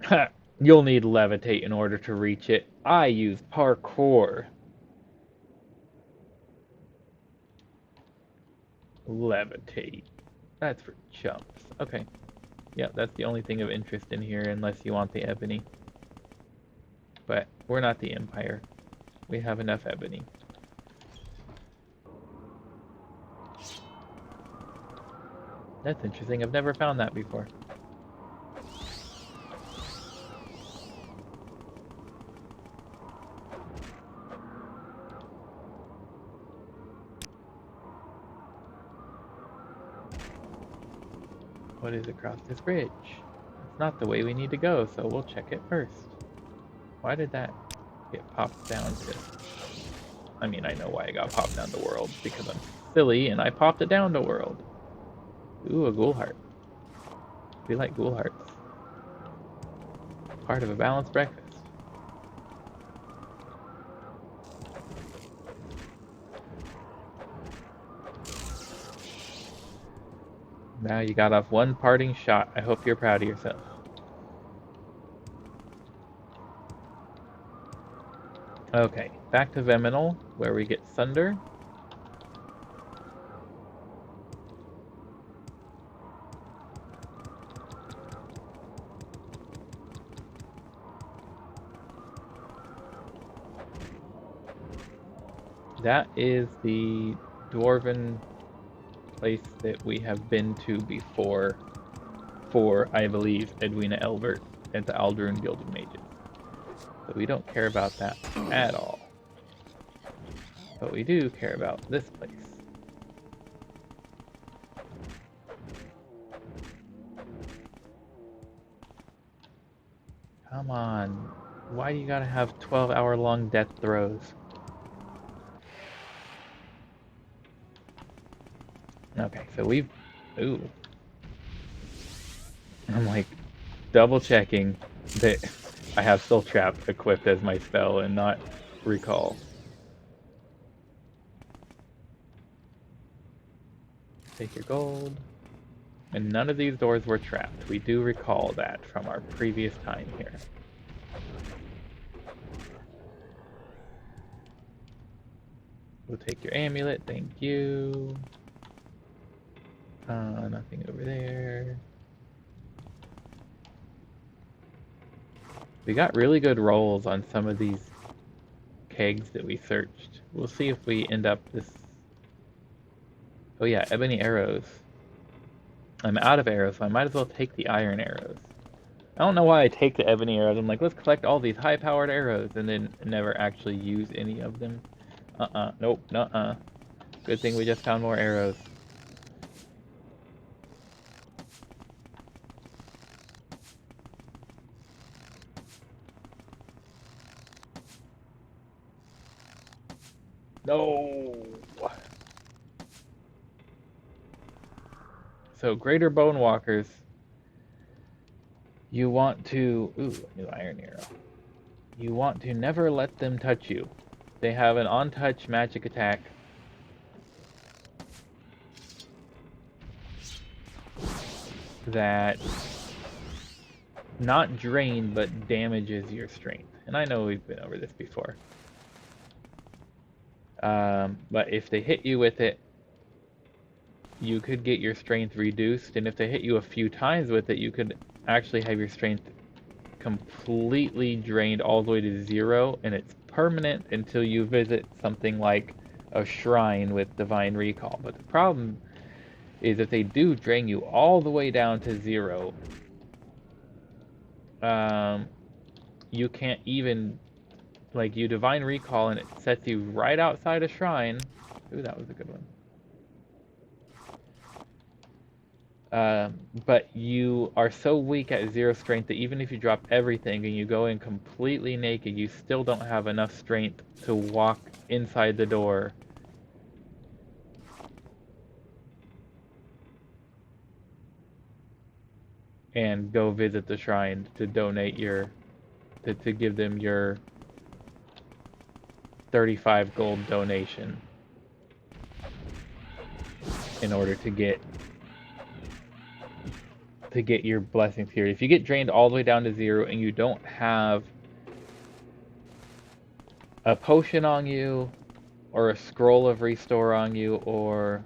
Ha! You'll need levitate in order to reach it. I used parkour. Levitate. That's for chumps. Okay. Yeah, that's the only thing of interest in here, unless you want the ebony. But we're not the Empire. We have enough ebony. That's interesting. I've never found that before. What is across this bridge? It's not the way we need to go, so we'll check it first. Why did that get popped down to... I mean, I know why it got popped down to world, because I'm silly and I popped it down to world. Ooh, a ghoul heart. We like ghoul hearts. Part of a balanced breakfast. Now you got off one parting shot. I hope you're proud of yourself. Okay, back to Veminal, where we get Sunder. That is the dwarven place that we have been to before for, I believe, Edwina Elbert at the Aldrune Guild of Mages. So we don't care about that at all. But we do care about this place. Come on. Why do you gotta have 12-hour-long death throws? Okay, so we've... Ooh. I'm like double checking that I have Soul Trap equipped as my spell and not Recall. Take your gold. And none of these doors were trapped. We do recall that from our previous time here. We'll take your amulet, thank you. Nothing over there. We got really good rolls on some of these kegs that we searched. We'll see if we end up this... Oh yeah, ebony arrows. I'm out of arrows, so I might as well take the iron arrows. I don't know why I take the ebony arrows. I'm like, let's collect all these high-powered arrows, and then never actually use any of them. Nope, nuh-uh. Good thing we just found more arrows. No! So, Greater Bone Walkers, you want to... Ooh, a new iron arrow. You want to never let them touch you. They have an on-touch magic attack. That not drain, but damages your strength. And I know we've been over this before. But if they hit you with it, you could get your strength reduced. And if they hit you a few times with it, you could actually have your strength completely drained all the way to 0. And it's permanent until you visit something like a shrine with Divine Recall. But the problem is if they do drain you all the way down to 0, you can't even, like, you Divine Recall and it sets you right outside a shrine. Ooh, that was a good one. But you are so weak at 0 strength that even if you drop everything and you go in completely naked, you still don't have enough strength to walk inside the door. And go visit the shrine to donate your, to give them your 35 gold donation in order to get your blessings here. If you get drained all the way down to 0 and you don't have a potion on you or a scroll of restore on you or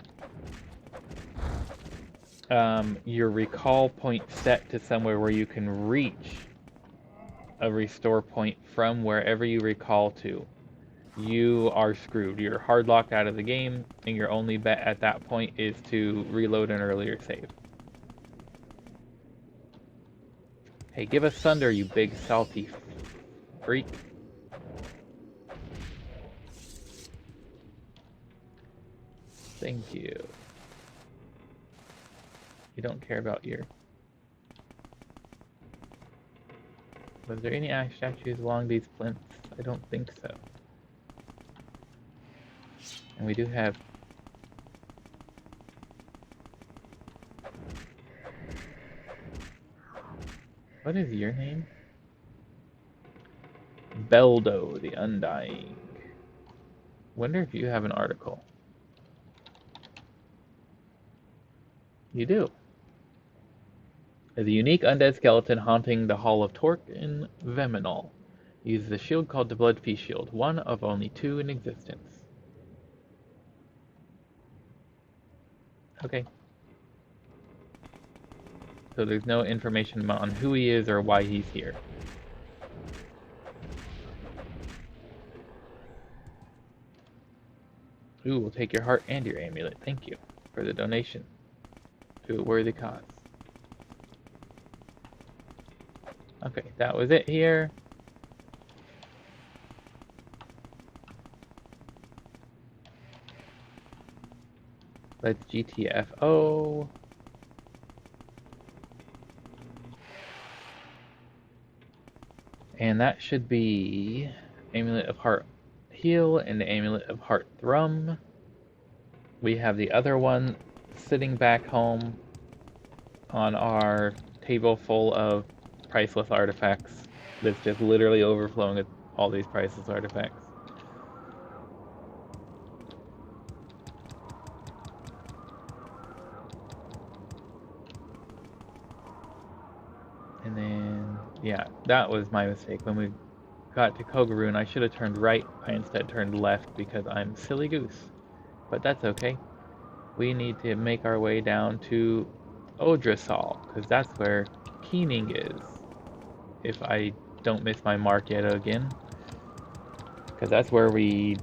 your recall point set to somewhere where you can reach a restore point from wherever you recall to, you are screwed. You're hard locked out of the game, and your only bet at that point is to reload an earlier save. Hey, give us Sunder, you big salty freak. Thank you. You don't care about your... Was there any axe statues along these plinths? I don't think so. And we do have... What is your name? Beldo, the Undying. Wonder if you have an article. You do. There's a unique undead skeleton haunting the Hall of Torque in Veminol. He uses a shield called the Blood Feast Shield, one of only 2 in existence. Okay. So there's no information on who he is or why he's here. Ooh, we'll take your heart and your amulet. Thank you for the donation to a worthy cause. Okay, that was it here. Let's GTFO. And that should be Amulet of Heart Heal and the Amulet of Heart Thrum. We have the other one sitting back home on our table full of priceless artifacts that's just literally overflowing with all these priceless artifacts. And then, yeah, that was my mistake. When we got to Kogaroon, I should have turned right. I instead turned left because I'm a silly goose. But that's okay. We need to make our way down to Odrasol, because that's where Keening is. If I don't miss my mark yet again. Because that's where we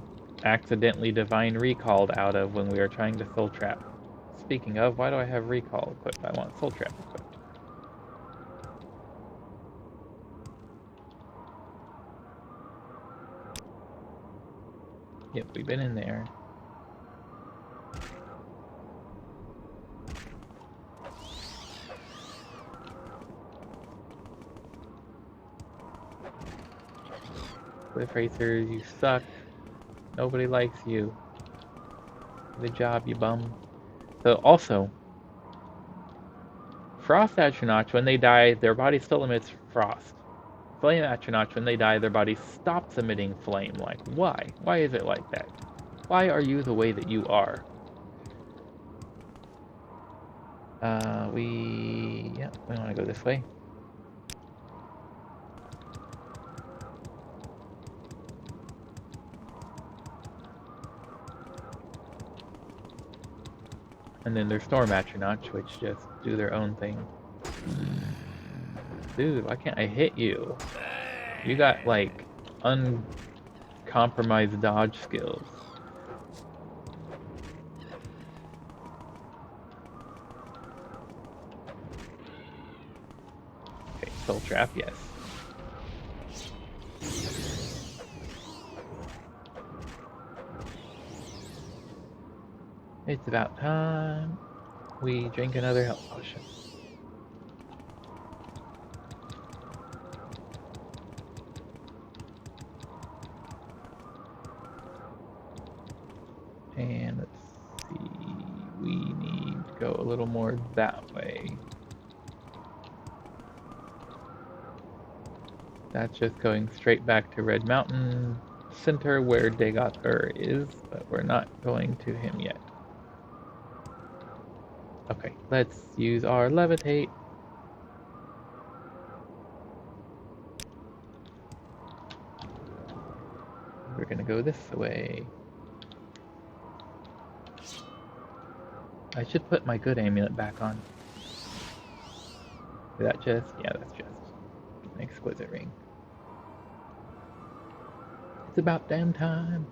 accidentally divine recalled out of when we were trying to soul trap. Speaking of, why do I have recall equipped? I want soul trap equipped. Yep, we've been in there. Cliff Racers, you suck. Nobody likes you. Good job, you bum. So also, Frost Astronauts, when they die, their body still emits frost. Flame Astronauts, when they die, their body stops emitting flame. Like, why? Why is it like that? Why are you the way that you are? We want to go this way. And then there's Storm Astronauts, which just do their own thing. Dude, why can't I hit you? You got, like, uncompromised dodge skills. Okay, Soul Trap, yes. It's about time we drink another health potion. And let's see, we need to go a little more that way. That's just going straight back to Red Mountain Center where Dahrk is, but we're not going to him yet. Okay, let's use our levitate. We're gonna go this way. I should put my good amulet back on. Is that just? Yeah, that's just an exquisite ring. It's about damn time.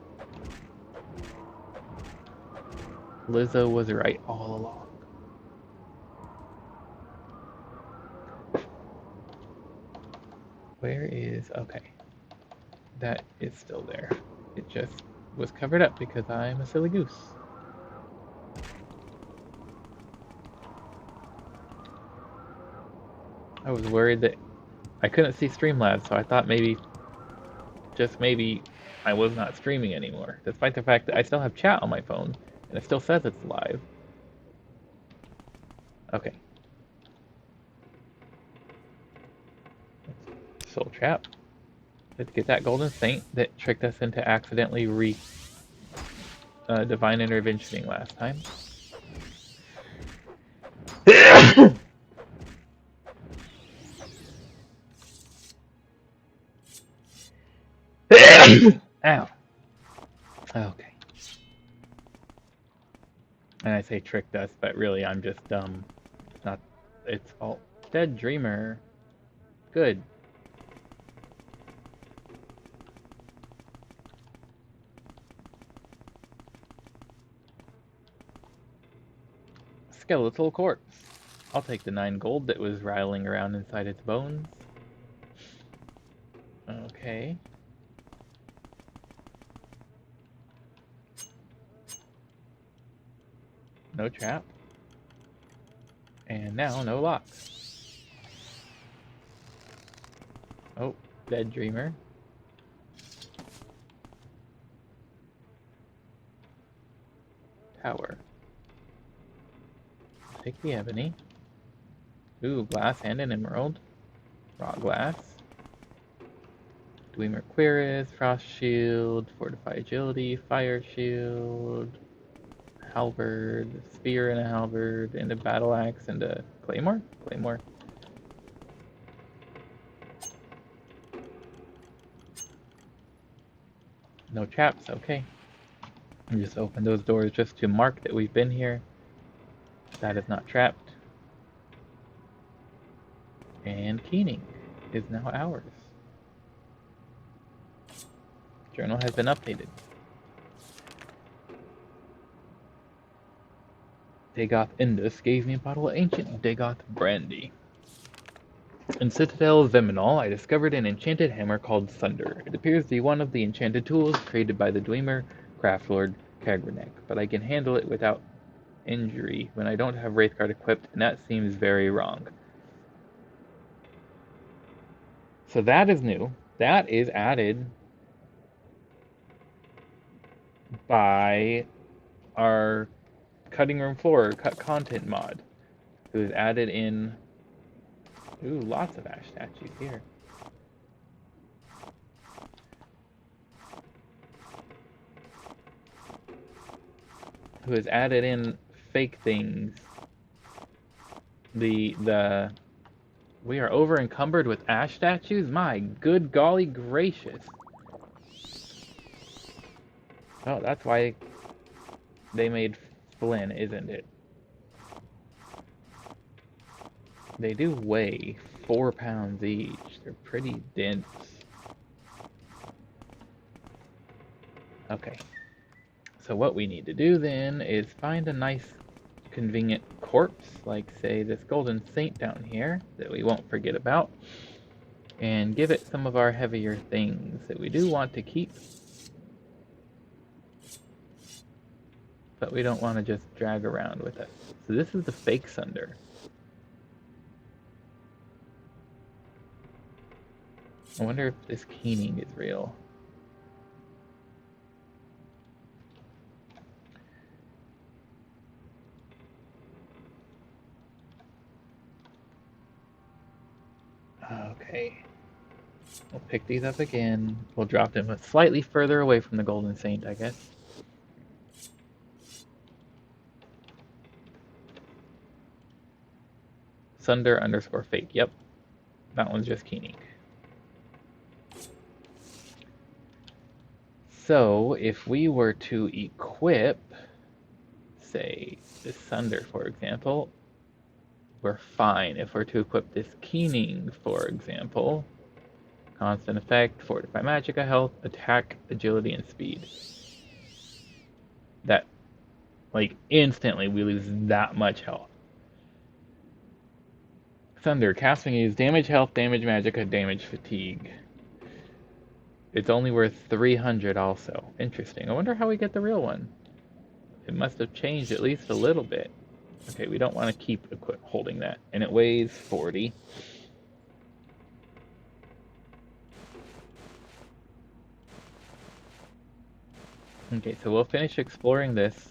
Lizzo was right all along. Where is... okay. That is still there. It just was covered up because I'm a silly goose. I was worried that I couldn't see Streamlabs, so I thought maybe, just maybe, I was not streaming anymore, despite the fact that I still have chat on my phone, and it still says it's live. Okay. Soul Trap. Let's get that Golden Saint that tricked us into accidentally Divine Interventioning last time. Ow. Okay. And I say tricked us, but really I'm just dumb. It's not its fault. Dead Dreamer. Good. Skeletal corpse. I'll take the 9 gold that was rattling around inside its bones. Okay. No trap. And now, no locks. Oh, Dead Dreamer. Tower. Take the ebony. Ooh, glass and an emerald. Raw glass. Dwemer Cuirass, Frost Shield, Fortify Agility, Fire Shield, Halberd, Spear and a Halberd, and a Battle Axe and a Claymore? Claymore. No traps, okay. I just opened those doors just to mark that we've been here. That is not trapped. And Keening is now ours. Journal has been updated. Dagoth Indus gave me a bottle of ancient Dagoth brandy. In Citadel Viminal, I discovered an enchanted hammer called Sunder. It appears to be one of the enchanted tools created by the Dwemer Craftlord Kagranek, but I can handle it without injury when I don't have Wraithguard equipped, and that seems very wrong. So that is new. That is added by our Cutting Room Floor Cut Content mod, who has added in, ooh, lots of ash statues here. Who has added in fake things. We are over encumbered with ash statues? My good golly gracious. Oh, that's why they made Flynn, isn't it? They do weigh 4 pounds each. They're pretty dense. Okay. So what we need to do then is find a nice convenient corpse, like say this Golden Saint down here, that we won't forget about, and give it some of our heavier things that we do want to keep, but we don't want to just drag around with it. So this is the fake Sunder. I wonder if this keening is real. Okay. We'll pick these up again. We'll drop them slightly further away from the Golden Saint, I guess. Sunder _ fake. Yep. That one's just keening. So, if we were to equip, say, this Sunder, for example, we're fine. If we're to equip this keening, for example, constant effect, fortify magicka, health, attack, agility, and speed. That, like, instantly we lose that much health. Sunder, casting is damage, health, damage, magicka, damage, fatigue. It's only worth 300 also. Interesting. I wonder how we get the real one. It must have changed at least a little bit. Okay, we don't want to keep holding that. And it weighs 40. Okay, so we'll finish exploring this.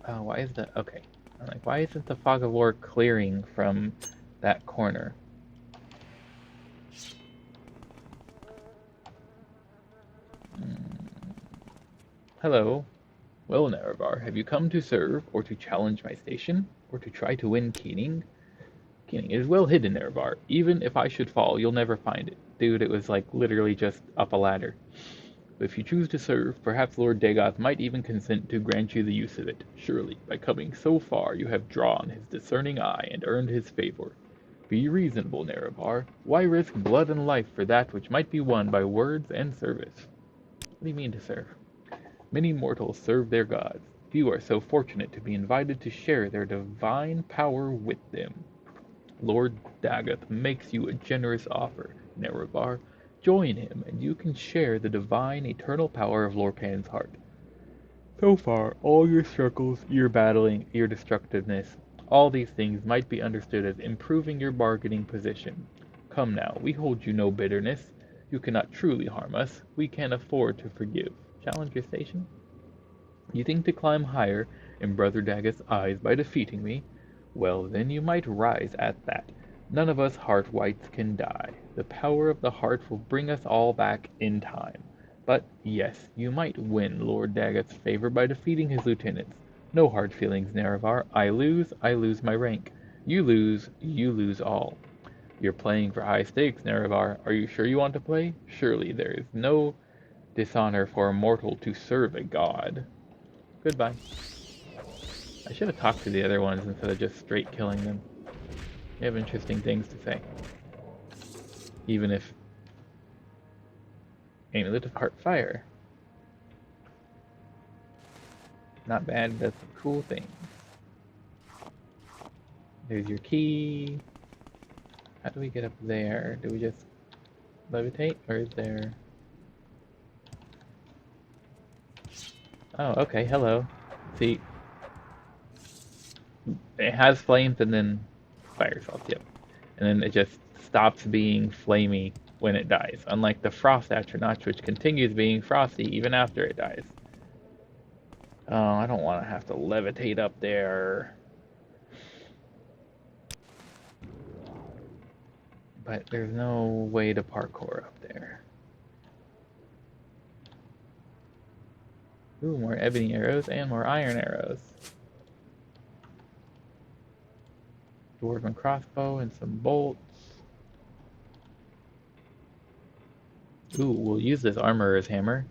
Oh, why is that? Okay. I'm like, why isn't the Fog of War clearing from that corner? Hello. Well, Nerevar, have you come to serve, or to challenge my station, or to try to win Keening? Keening is well hidden, Nerevar. Even if I should fall, you'll never find it. Dude, it was like literally just up a ladder. But if you choose to serve, perhaps Lord Dagoth might even consent to grant you the use of it. Surely, by coming so far, you have drawn his discerning eye and earned his favor. Be reasonable, Nerevar. Why risk blood and life for that which might be won by words and service? What do you mean to serve? Many mortals serve their gods. Few are so fortunate to be invited to share their divine power with them. Lord Dagoth makes you a generous offer, Nerevar. Join him, and you can share the divine, eternal power of Lorpan's heart. So far, all your struggles, your battling, your destructiveness, all these things might be understood as improving your bargaining position. Come now, we hold you no bitterness. You cannot truly harm us. We can afford to forgive. Challenge your station? You think to climb higher in Brother Dagoth's eyes by defeating me? Well, then you might rise at that. None of us heart wights can die. The power of the heart will bring us all back in time. But, yes, you might win Lord Dagoth's favor by defeating his lieutenants. No hard feelings, Nerevar. I lose my rank. You lose all. You're playing for high stakes, Nerevar. Are you sure you want to play? Surely there is no dishonor for a mortal to serve a god. Goodbye. I should have talked to the other ones instead of just straight killing them. They have interesting things to say. Even if... Amulet of Heart Fire. Not bad, that's a cool thing. There's your key. How do we get up there? Do we just levitate? Or is there... Oh, okay, hello. See, it has flames and then fire salts, yep. And then it just stops being flamey when it dies, unlike the Frost Atronach, which continues being frosty even after it dies. Oh, I don't want to have to levitate up there. But there's no way to parkour up there. Ooh, more ebony arrows and more iron arrows. Dwarven crossbow and some bolts. Ooh, we'll use this armorer's hammer.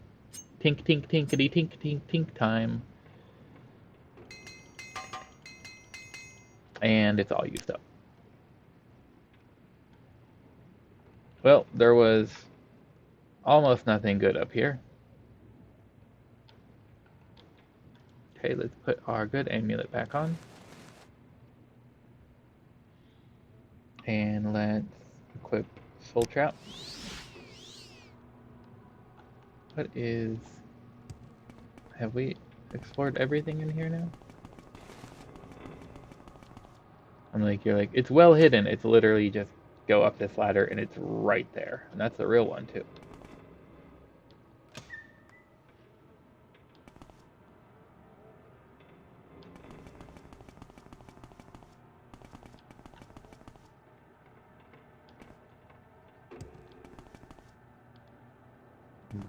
Tink, tink, tinkety, tink, tink, tink time. And it's all used up. Well, there was almost nothing good up here. Okay, let's put our good amulet back on. And let's equip Soul Trap. What is... Have we explored everything in here now? I'm like, you're like, it's well hidden. It's literally just go up this ladder and it's right there. And that's the real one too.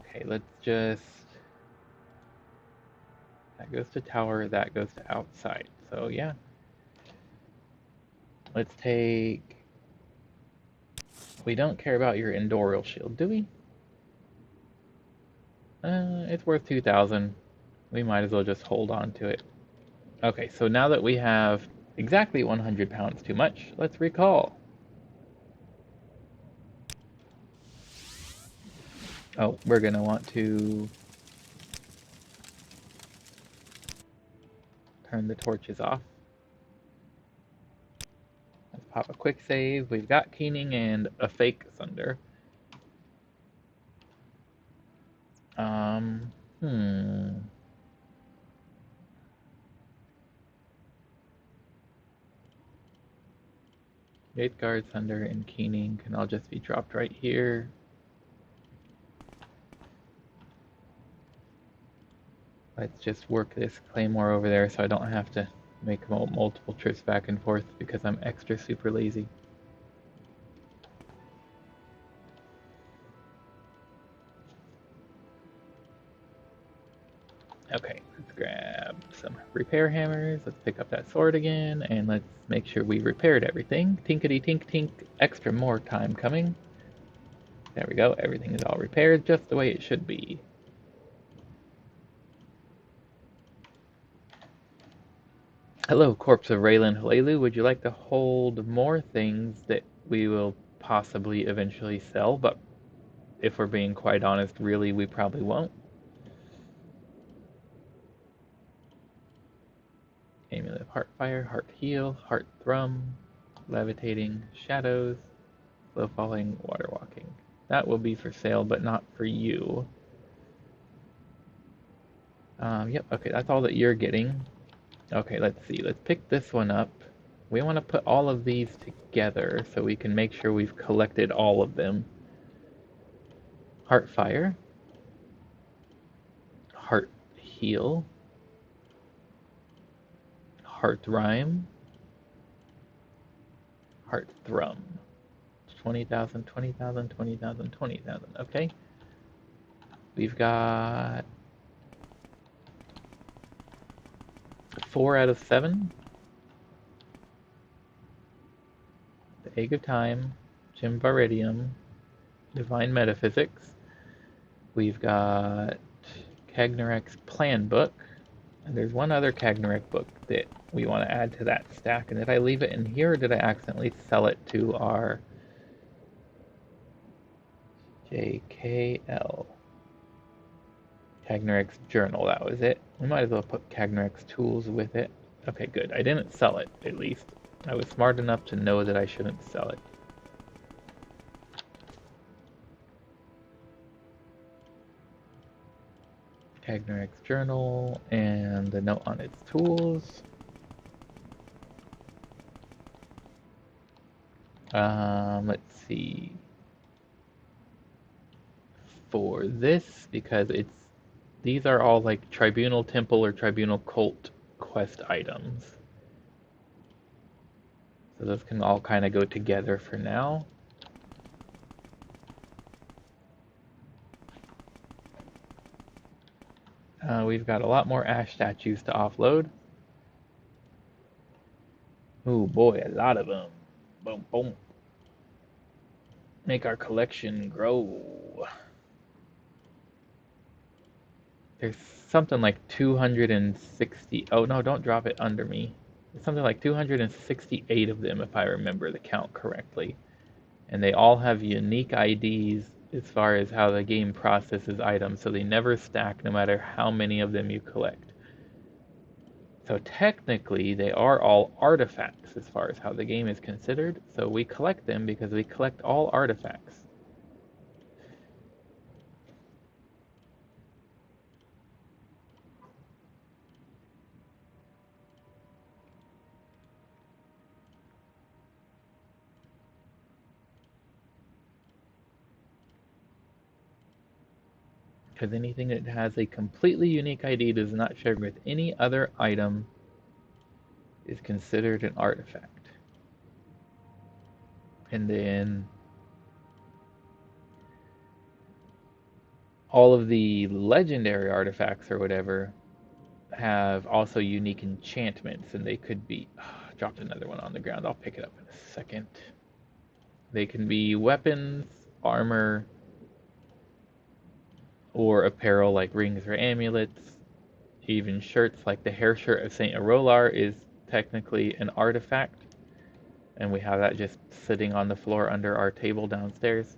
Okay, let's just... That goes to tower, that goes to outside. So yeah. Let's take... We don't care about your Endorial Shield, do we? It's worth 2,000. We might as well just hold on to it. Okay, so now that we have exactly 100 pounds too much, let's recall. Oh, we're going to want to turn the torches off. Let's pop a quick save. We've got Keening and a fake Sunder. Hmm. Guard, Sunder, and Keening can all just be dropped right here. Let's just work this Claymore over there so I don't have to make multiple trips back and forth because I'm extra super lazy. Okay, let's grab some repair hammers. Let's pick up that sword again, and let's make sure we repaired everything. Tinkety tink tink, extra more time coming. There we go, everything is all repaired just the way it should be. Hello, Corpse of Raylan Halelu. Would you like to hold more things that we will possibly eventually sell, but if we're being quite honest, really, we probably won't. Amulet of Heartfire, Heart Heal, Heart Thrum, Levitating, Shadows, Slow Falling, Water Walking. That will be for sale, but not for you. Yep, okay, that's all that you're getting. Okay, let's see. Let's pick this one up. We want to put all of these together so we can make sure we've collected all of them. Heartfire. Heart Heal. Heart Rhyme. Heart Thrum. 20,000, 20,000, 20,000, 20,000. Okay. We've got 4 out of 7. The Egg of Time, Gym Divine Metaphysics. We've got Kagnarek's Plan Book. And there's one other Kagnarek book that we want to add to that stack. And did I leave it in here or did I accidentally sell it to our JKL? Kagnarek's Journal, that was it. We might as well put Kagnarek's Tools with it. Okay, good. I didn't sell it, at least. I was smart enough to know that I shouldn't sell it. Kagnarek's Journal and the note on its tools. Let's see. For this, because these are all like Tribunal Temple or Tribunal Cult quest items. So those can all kind of go together for now. We've got a lot more ash statues to offload. Oh boy, a lot of them. Boom, boom. Make our collection grow. There's something like 260. Oh no, don't drop it under me. There's something like 268 of them if I remember the count correctly. And they all have unique IDs as far as how the game processes items, so they never stack no matter how many of them you collect. So technically, they are all artifacts as far as how the game is considered, so we collect them because we collect all artifacts. Because anything that has a completely unique ID does not share with any other item is considered an artifact. And then all of the legendary artifacts or whatever have also unique enchantments, and they could be... dropped another one on the ground. I'll pick it up in a second. They can be weapons, armor, or apparel like rings or amulets. Even shirts like the hair shirt of Saint Arolar is technically an artifact, and we have that just sitting on the floor under our table downstairs.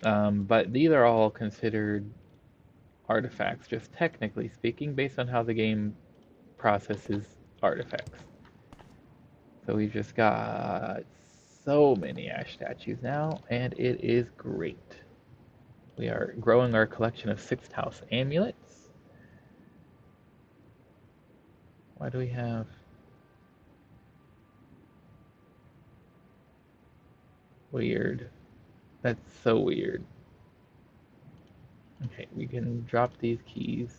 But these are all considered artifacts, just technically speaking, based on how the game processes artifacts. So we've just got so many ash statues now, and it is great. We are growing our collection of 6th house amulets. Why do we have... Weird. That's so weird. Okay, we can drop these keys.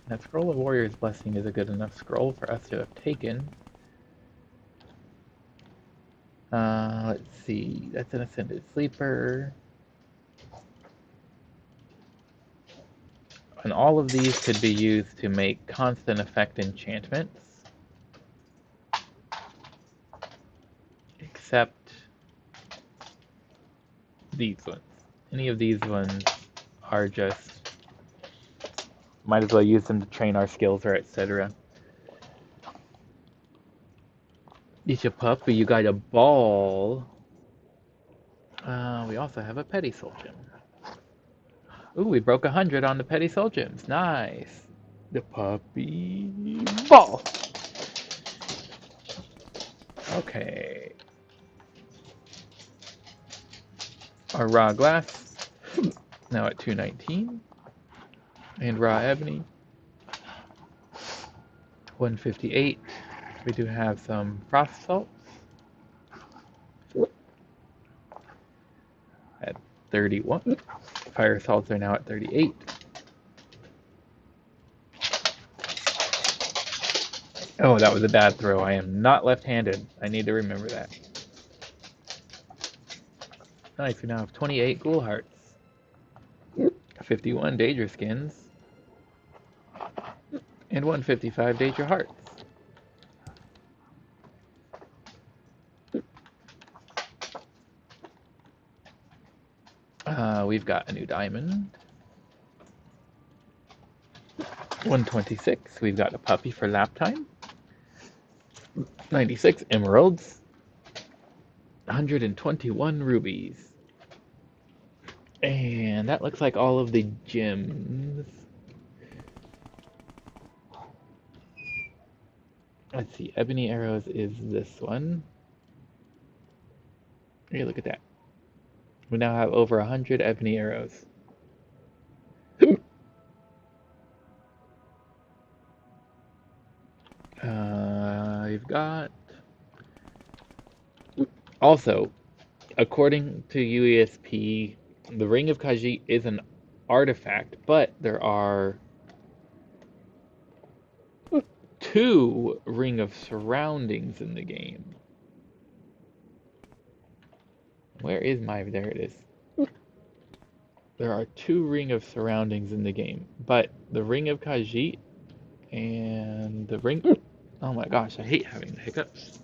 That Scroll of Warrior's Blessing is a good enough scroll for us to have taken. Let's see. That's an Ascended Sleeper. And all of these could be used to make constant effect enchantments. Except these ones. Any of these ones are just... Might as well use them to train our skills or etc. Eat a puppy, you got a ball. We also have a Petty Soul Gem. Ooh, we broke 100 on the Petty Soul Gems. Nice. The puppy ball. Okay. Our raw glass, now at 219. And raw ebony, 158. We do have some frost salts at 31. Fire salts are now at 38. Oh, that was a bad throw. I am not left-handed. I need to remember that. Nice, we now have 28 ghoul hearts. 51 Daedra skins. And 155 Daedra hearts. We've got a new diamond. 126. We've got a puppy for lap time. 96 emeralds. 121 rubies. And that looks like all of the gems. Let's see, ebony arrows is this one. Hey, look at that. We now have over 100 ebony arrows. You've got... Also, according to UESP, the Ring of Khajiit is an artifact, but there are 2 Ring of Surroundings in the game. Where is my... There it is. There are 2 Ring of Surroundings in the game, but the Ring of Khajiit and the Ring... Oh my gosh, I hate having the hiccups.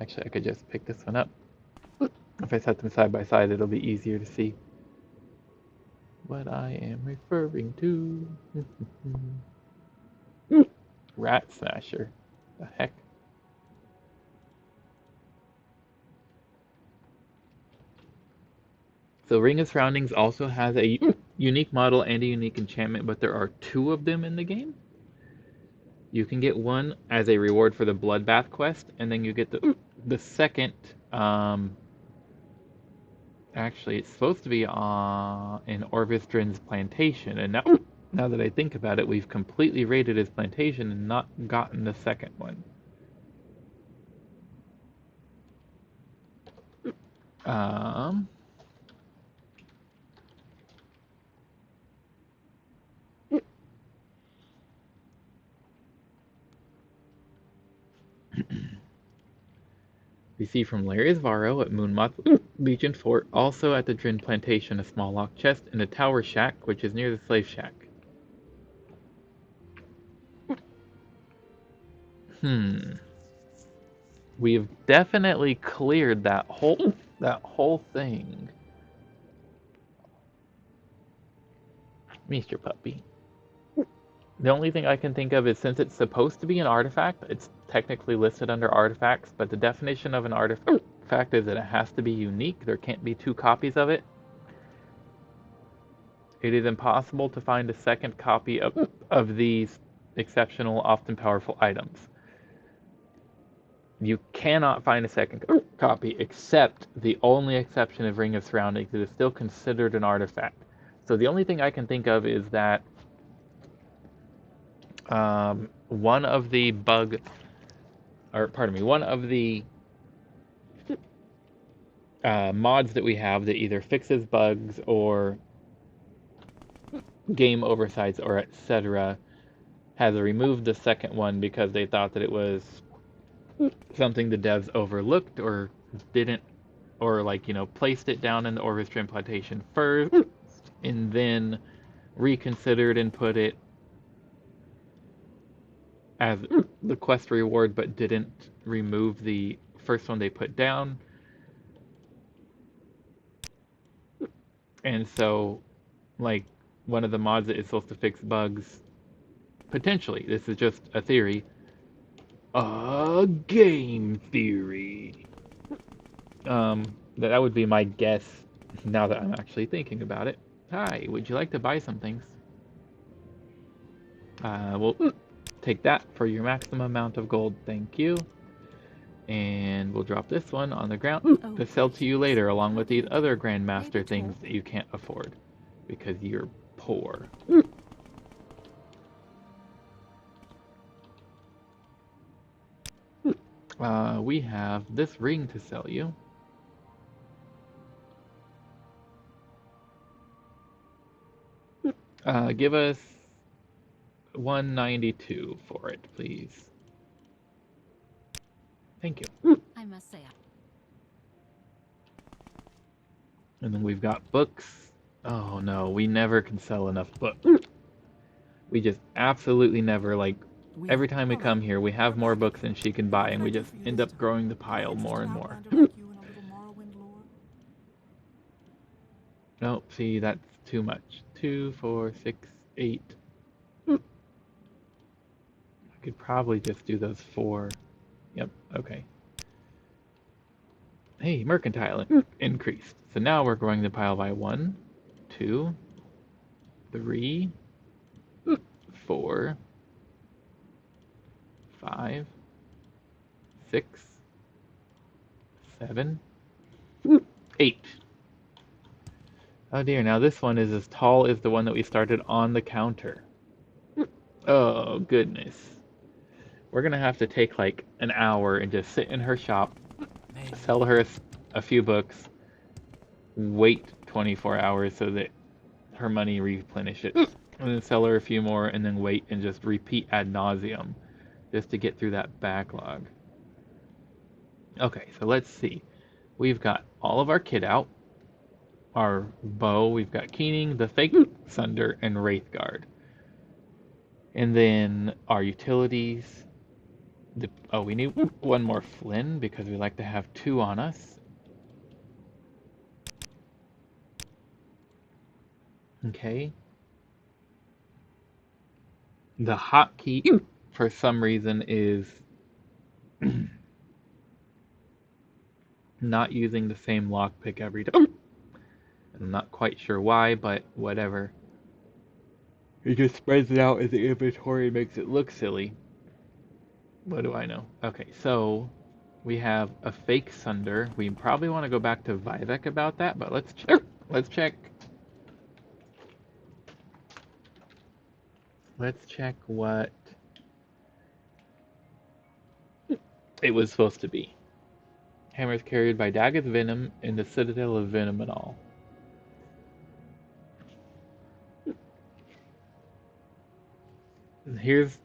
Actually, I could just pick this one up. If I set them side by side, it'll be easier to see what I am referring to. Rat Smasher. The heck? So Ring of Surroundings also has a unique model and a unique enchantment, but there are 2 of them in the game. You can get one as a reward for the Bloodbath quest, and then you get the second. Actually, it's supposed to be in Orvistrin's plantation, and now that I think about it, we've completely raided his plantation and not gotten the second one. We see from Larius Varro at Moonmoth Legion Fort, also at the Drin Plantation, a small locked chest and a tower shack, which is near the slave shack. We've definitely cleared that whole thing. Mr. Puppy. The only thing I can think of is, since it's supposed to be an artifact, it's technically listed under artifacts, but the definition of an artifact is that it has to be unique. There can't be 2 copies of it. It is impossible to find a second copy of these exceptional, often powerful items. You cannot find a second copy, except the only exception of Ring of Surroundings. It is still considered an artifact. So the only thing I can think of is that one of the mods that we have that either fixes bugs or game oversights or etc. has removed the second one because they thought that it was something the devs overlooked or didn't, or placed it down in the orchestra implementation first and then reconsidered and put it as the quest reward, but didn't remove the first one they put down. And so, one of the mods that is supposed to fix bugs, potentially, this is just a theory, a game theory. That would be my guess now that I'm actually thinking about it. Hi, would you like to buy some things? We'll take that for your maximum amount of gold, thank you. And we'll drop this one on the ground to sell to you later, along with these other Grandmaster things that you can't afford because you're poor. We have this ring to sell you. Give us 192 for it, please. Thank you. I must say. And then we've got books. Oh no, we never can sell enough books. We just absolutely never, every time we come here, we have more books than she can buy, and we just end up growing the pile more and more. No, see, that's too much. 2, 4, 6, 8. I could probably just do those 4. Yep, okay. Hey, mercantile increased. So now we're growing the pile by 1, 2, 3, 4, 5, 6, 7, 8. Oh dear, now this one is as tall as the one that we started on the counter. Oh goodness. We're gonna have to take an hour and just sit in her shop, sell her a few books, wait 24 hours so that her money replenishes, and then sell her a few more, and then wait and just repeat ad nauseum just to get through that backlog. Okay, so let's see. We've got all of our kit out. Our bow, we've got Keening, the fake Sunder, and Wraithguard. And then our utilities. We need one more Flynn because we like to have 2 on us. Okay. The hotkey, for some reason, is not using the same lockpick every time. I'm not quite sure why, but whatever. It just spreads it out as the inventory and makes it look silly. What do I know? Okay, so we have a fake Sunder. We probably want to go back to Vivek about that, but let's check. Let's check. Let's check what it was supposed to be. Hammer is carried by Daggett Venom in the Citadel of Venom and all. There's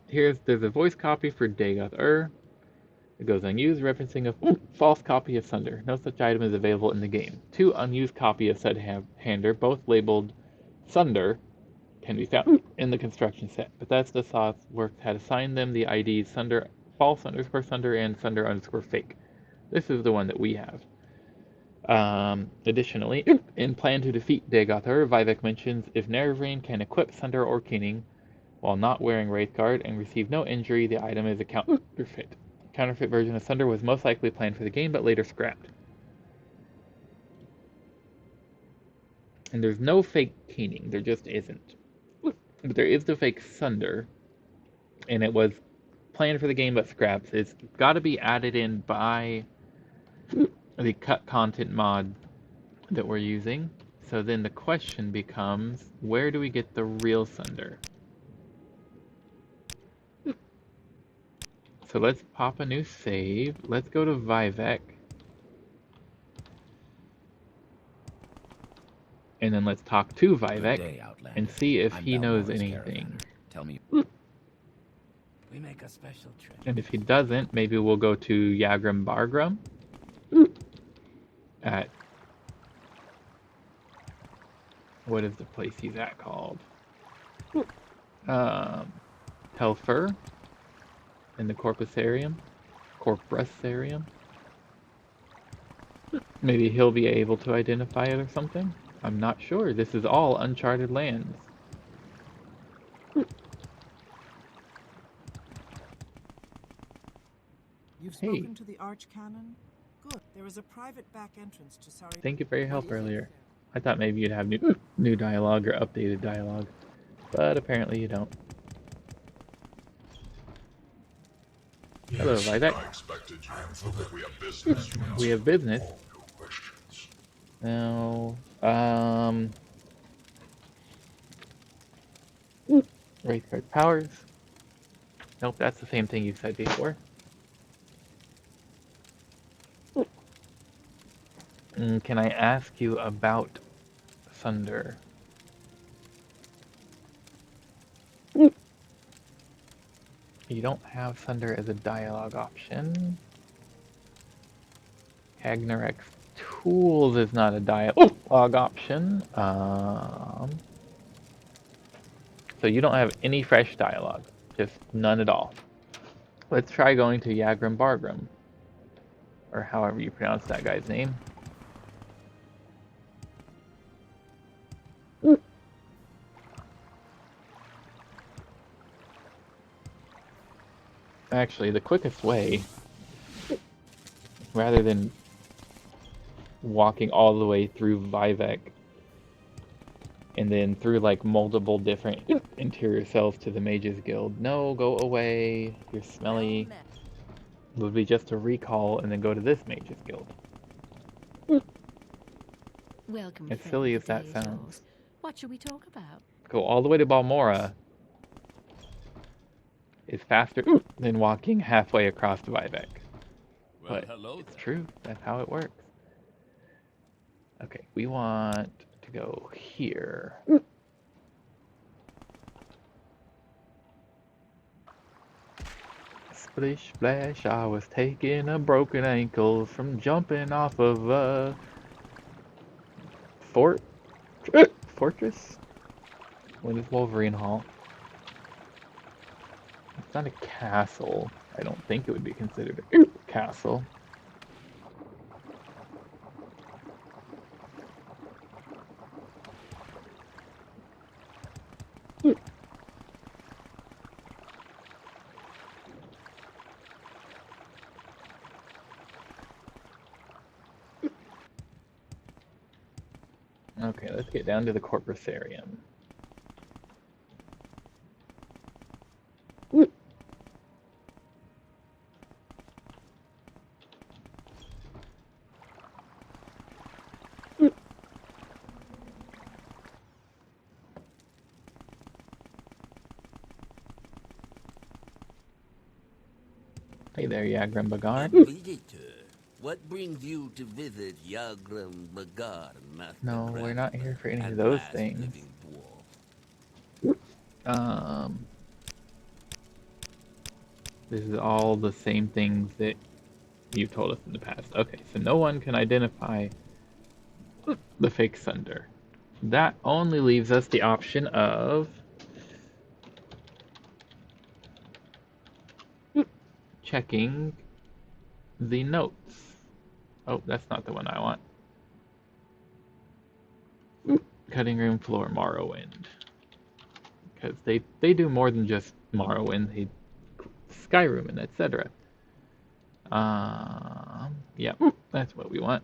a voice copy for Dagoth. It goes unused, referencing a false copy of Sunder. No such item is available in the game. 2 unused copy of said hander, both labeled Sunder, can be found in the construction set. Bethesda Softworks had assigned them the IDs Sunder, false _ Sunder, and Sunder _ fake. This is the one that we have. Additionally, in plan to defeat Dagoth, Vivek mentions if Nerevarine can equip Sunder or Keening while not wearing Wraithguard and receive no injury, the item is a counterfeit. Counterfeit version of Sunder was most likely planned for the game, but later scrapped. And there's no fake Keening, there just isn't. But there is the fake Sunder, and it was planned for the game but scraps. It's got to be added in by the cut content mod that we're using. So then the question becomes, where do we get the real Sunder? So let's pop a new save. Let's go to Vivek. And then let's talk to Vivek and see if he knows anything. Tell me. We make a special trip. And if he doesn't, maybe we'll go to Yagram Bargram at, what is the place he's at called? Telfer in the Corpusarium. Maybe he'll be able to identify it or something. I'm not sure. This is all uncharted lands. You've spoken to the Archcanon? Good. There is a private back entrance to Sari. Thank you for your help earlier. I thought maybe you'd have new dialogue or updated dialogue, but apparently you don't. Yes, Hello, Vivek. I expected you. We have business. We have business. No questions. Now, Wraithguard powers. Nope, that's the same thing you said before. Can I ask you about Sunder? You don't have Sunder as a dialogue option. Agnarex Tools is not a dialogue option. So you don't have any fresh dialogue. Just none at all. Let's try going to Yagram Bargram. Or however you pronounce that guy's name. Actually, the quickest way, rather than walking all the way through Vivek and then through like multiple different interior cells to the Mages Guild. No, go away. You're smelly. It would be just to recall and then go to this Mages Guild. Welcome, As silly as that sounds. What shall we talk about? Go all the way to Balmora is faster than walking halfway across to Vivek. Well, But hello it's there. true. That's how it works. Okay, we want to go here. Splish splash, I was taking a broken ankle from jumping off of a fortress? When it's Wolverine Hall. It's not a castle. I don't think it would be considered a castle. Okay, let's get down to the Corpusarium. Hey there, Yagram Bagar. Visitor, what brings you to visit Yagram Bagar, Master No, we're not Craftsman here for any of and those last things. living dwarf? This is all the same things that you've told us in the past. Okay, so no one can identify the fake Sunder. That only leaves us the option of checking the notes. Oh, that's not the one I want. Cutting room floor Morrowind. Because they do more than just Morrowind. They Skyrim and etc. Yeah, that's what we want.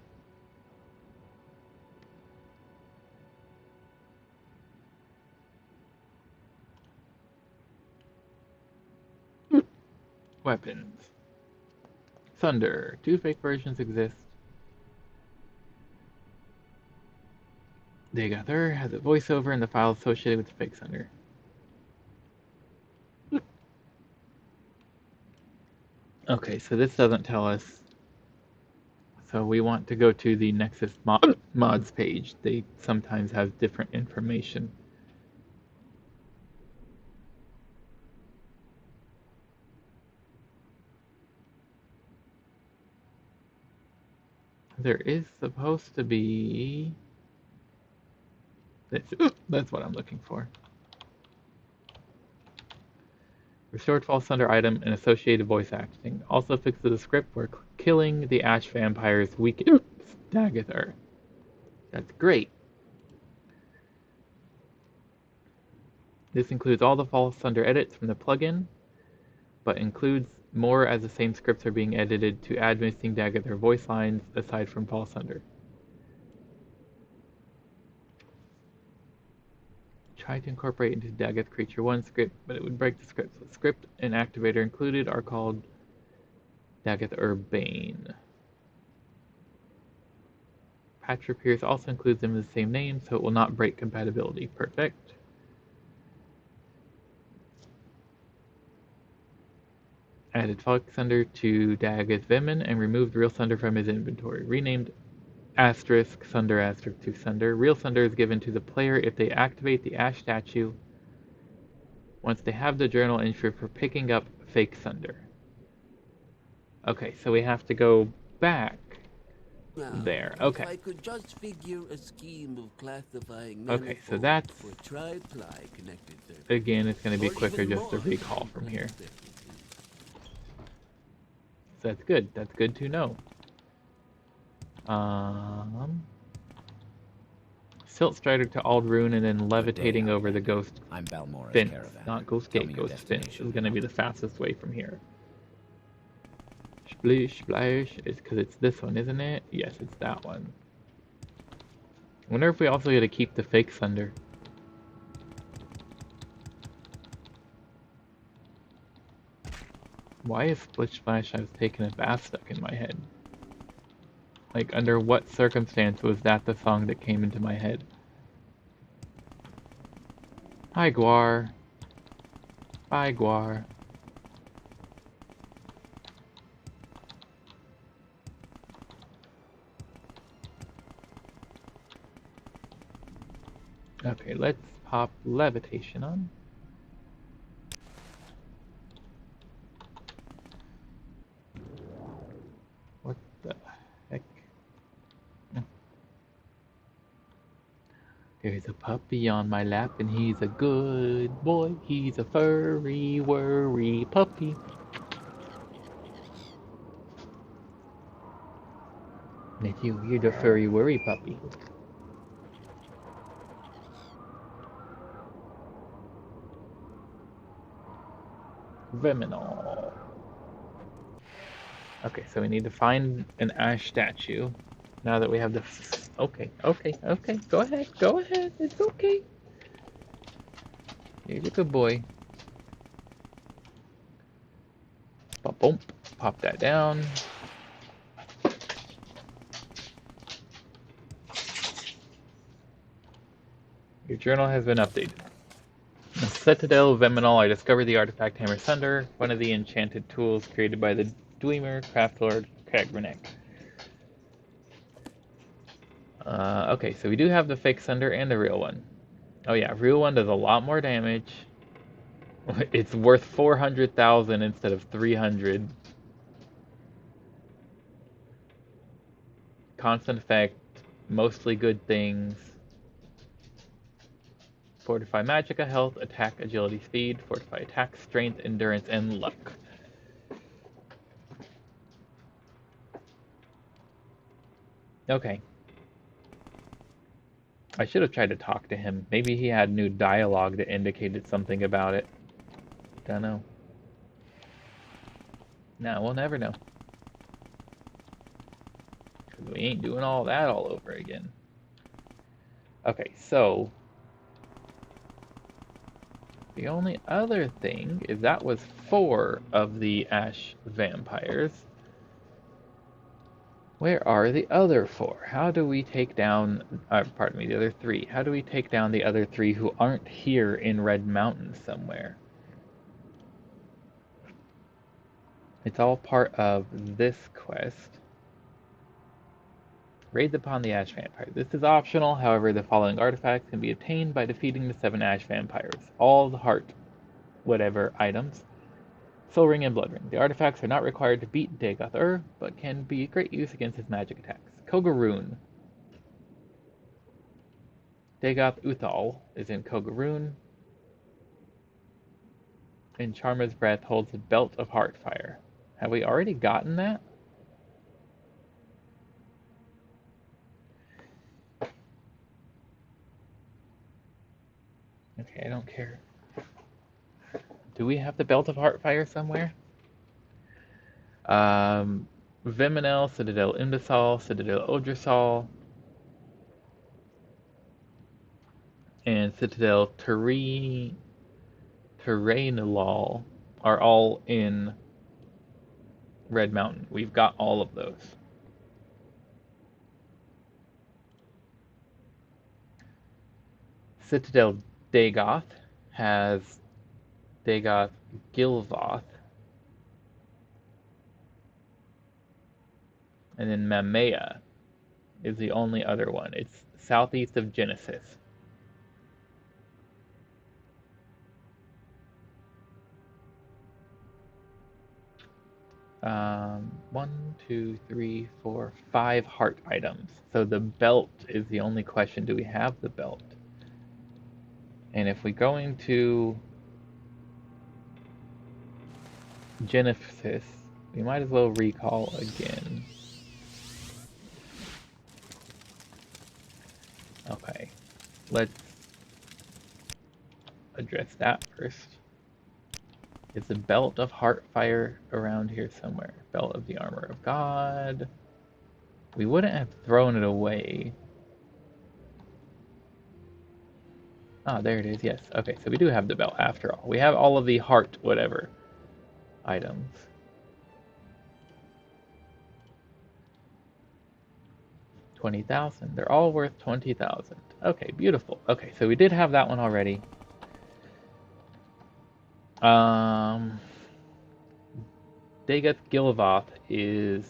Weapons. Sunder. 2 fake versions exist. Dahrk has a voiceover in the file associated with the fake Sunder. Okay, so this doesn't tell us. So we want to go to the Nexus mods page. They sometimes have different information. There is supposed to be... That's what I'm looking for. Restored false Sunder item and associated voice acting. Also fixes the script where killing the Ash Vampire's weakens Dahrk. That's great. This includes all the false Sunder edits from the plugin, but includes more as the same scripts are being edited to add missing Dahrk voice lines aside from false Sunder. Try to incorporate into Dahrk Creature 1 script, but it would break the script. So script and activator included are called Dahrk Bane. Patch repairs also includes them in the same name, so it will not break compatibility. Perfect. Added Falk Sunder to Dahrk's Venom and removed Real Sunder from his inventory. Renamed Asterisk Sunder Asterisk to Sunder. Real Sunder is given to the player if they activate the Ash statue once they have the journal entry for picking up fake Sunder. Okay, so we have to go back there. Okay. If I could just figure a scheme of classifying Okay, so that's... for tri-ply connected circuits. Again, it's going to be Or quicker even just to more recall from here. circuits. So that's good. That's good to know. Silt Strider to Aldrune and then levitating over the Ghost I'm Balmora's Fence. caravan. Not Ghost Tell Gate, me your Ghost Fence destination is going to now. be the fastest way from here. Splish Splash is because it's this one, isn't it? Yes, it's that one. I wonder if we also get to keep the fake Sunder. Why is Splish Splash I was taking a bath stuck in my head? Like, under what circumstance was that the song that came into my head? Hi, Guar. Bye, Guar. Okay, let's pop levitation on. What the heck? There's a puppy on my lap and he's a good boy. He's a furry, worry puppy. Matthew, you're the furry, worry puppy. Criminal. Okay, so we need to find an Ash statue. Now that we have the... Okay. Go ahead. It's okay. You're a good boy. Boom. Pop that down. Your journal has been updated. In Citadel Veminal, I discovered the artifact Hammer Sunder, one of the enchanted tools created by the Dwemer Craftlord Kagranek. Okay, so we do have the fake Sunder and the real one. Oh yeah, real one does a lot more damage. It's worth 400,000 instead of 300. Constant effect, mostly good things. Fortify Magicka, health, attack, agility, speed. Fortify attack, strength, endurance, and luck. Okay. I should have tried to talk to him. Maybe he had new dialogue that indicated something about it. Don't know. No, we'll never know. Because we ain't doing all that all over again. Okay, so... The only other thing is that was 4 of the Ash vampires. Where are the other 4? How do we take down, pardon me, the other 3? How do we take down the other 3 who aren't here in Red Mountain somewhere? It's all part of this quest. Raid upon the Ash Vampire. This is optional, however, the following artifacts can be obtained by defeating the 7 Ash Vampires. All the heart, whatever items. Soul Ring and Blood Ring. The artifacts are not required to beat Dahrk, but can be great use against his magic attacks. Kogaroon. Dagoth Uthal is in Kogaroon. And Charma's Breath holds a Belt of Heartfire. Have we already gotten that? Okay, I don't care. Do we have the Belt of Heartfire somewhere? Viminel, Citadel Indisal, Citadel Odrasal, and Citadel Terrainilal are all in Red Mountain. We've got all of those. Citadel Dagoth has Dagoth Gilvoth. And then Mamea is the only other one. It's southeast of Genesis. One, two, three, four, 5 heart items. So the belt is the only question. Do we have the belt? And if we go into Genesis, we might as well recall again. Okay, let's address that first. Is the Belt of Heartfire around here somewhere? Belt of the Armor of God. We wouldn't have thrown it away. Ah, there it is, yes. Okay, so we do have the belt after all. We have all of the heart whatever items. $20,000. They're all worth 20,000. Okay, beautiful. Okay, so we did have that one already. Dagoth Gilvoth is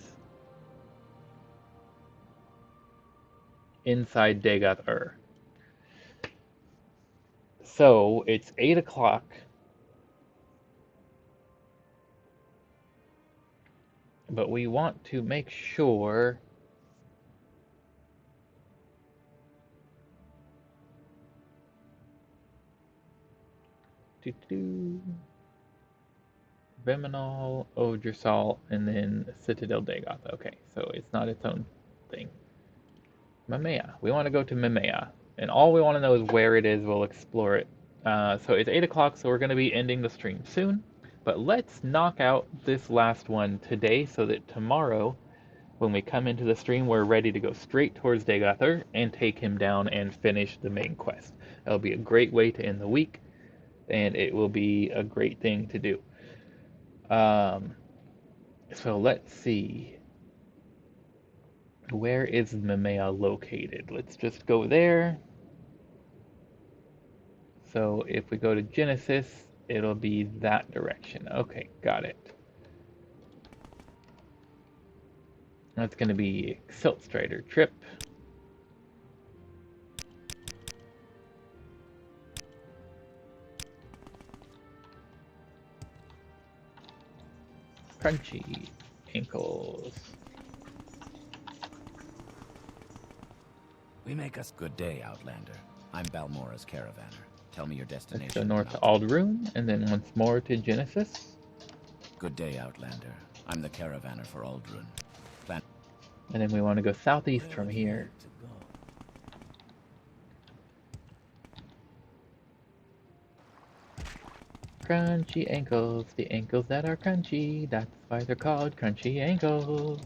inside Dagoth. So it's 8 o'clock. But we want to make sure Viminal, Odrasal, and then Citadel Dagoth. Okay, so it's not its own thing. Mamea. We want to go to Mamea. And all we want to know is where it is. We'll explore it. So it's 8 o'clock, so we're going to be ending the stream soon. But let's knock out this last one today so that tomorrow, when we come into the stream, we're ready to go straight towards Dagoth and take him down and finish the main quest. That'll be a great way to end the week, and it will be a great thing to do. So let's see. Where is Mamea located? Let's just go there. So if we go to Genesis, it'll be that direction. Okay, got it. That's going to be Silt Strider Trip. Crunchy ankles. We make us good day, Outlander. I'm Balmora's caravaner. Tell me your destination. Let's go north to Aldrune, and then once more to Genesis. Good day, Outlander. I'm the caravaner for Aldrune. And then we want to go southeast from here. Crunchy ankles, the ankles that are crunchy, that's why they're called crunchy ankles.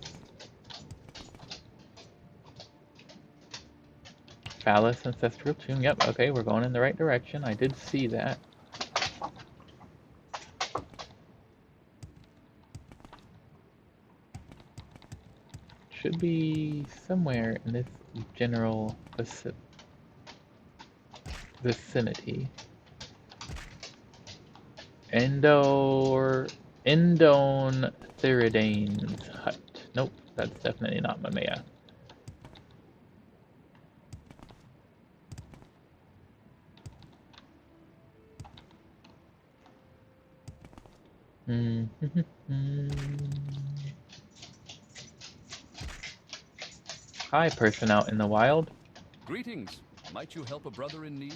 Phallus Ancestral Tomb, yep, okay, we're going in the right direction, I did see that. should be somewhere in this general vicinity. Endone Theridane's hut. Nope, that's definitely not Mamaea. Hi, person out in the wild. Greetings. Might you help a brother in need?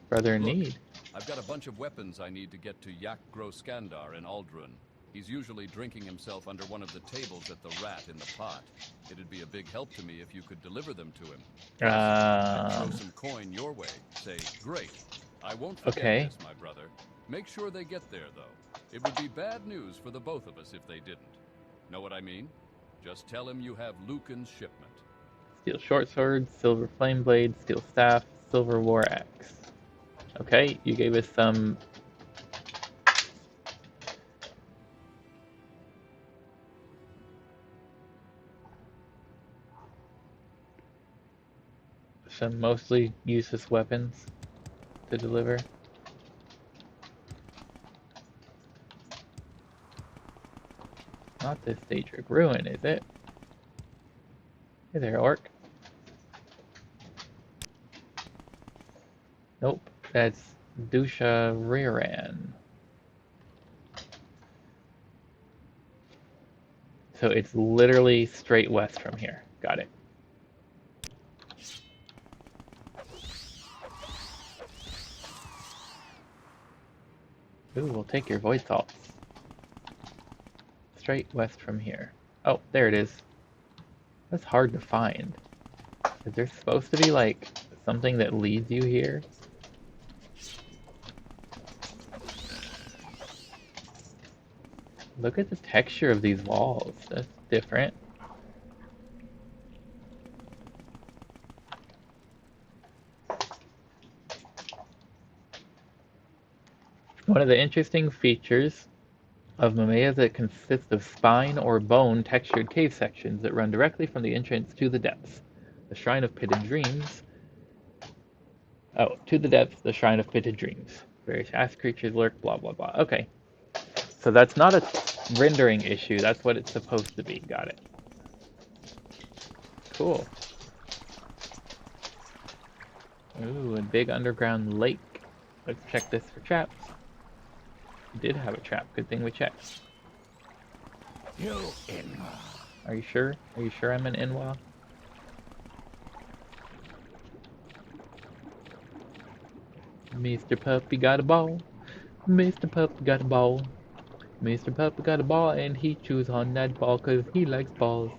Brother in Look, need. I've got a bunch of weapons I need to get to Yak Skandar in Aldrun. He's usually drinking himself under one of the tables at the Rat in the Pot. It'd be a big help to me if you could deliver them to him. Plus, I'd throw some coin your way. Say, great. I won't forget this, my brother. Make sure they get there, though. It would be bad news for the both of us if they didn't. Know what I mean? Just tell him you have Lucan's shipment. Steel short sword, silver flame blade, steel staff, silver war axe. Okay, you gave us some mostly useless weapons to deliver. Not this Dahrk ruin, is it? Hey there, orc. Nope, that's Dusha Riran. So it's literally straight west from here. Got it. Ooh, we'll take your void salts. Straight west from here. Oh, there it is. That's hard to find. Is there supposed to be, like, something that leads you here? Look at the texture of these walls. That's different. One of the interesting features of Mamaea is that it consists of spine or bone textured cave sections that run directly from the entrance to the depths. The Shrine of Pitted Dreams. Oh, to the depths, the Shrine of Pitted Dreams. Various ass creatures lurk, blah blah blah. Okay. So that's not a rendering issue, that's what it's supposed to be. Got it. Cool. Ooh, a big underground lake. Let's check this for traps. We did have a trap. Good thing we checked. You Inwa. Are you sure? Are you sure I'm an Inwa? Mr. Puppy got a ball. Mr. Puppy got a ball. Mr. Puppy got a ball and he chews on that ball because he likes balls.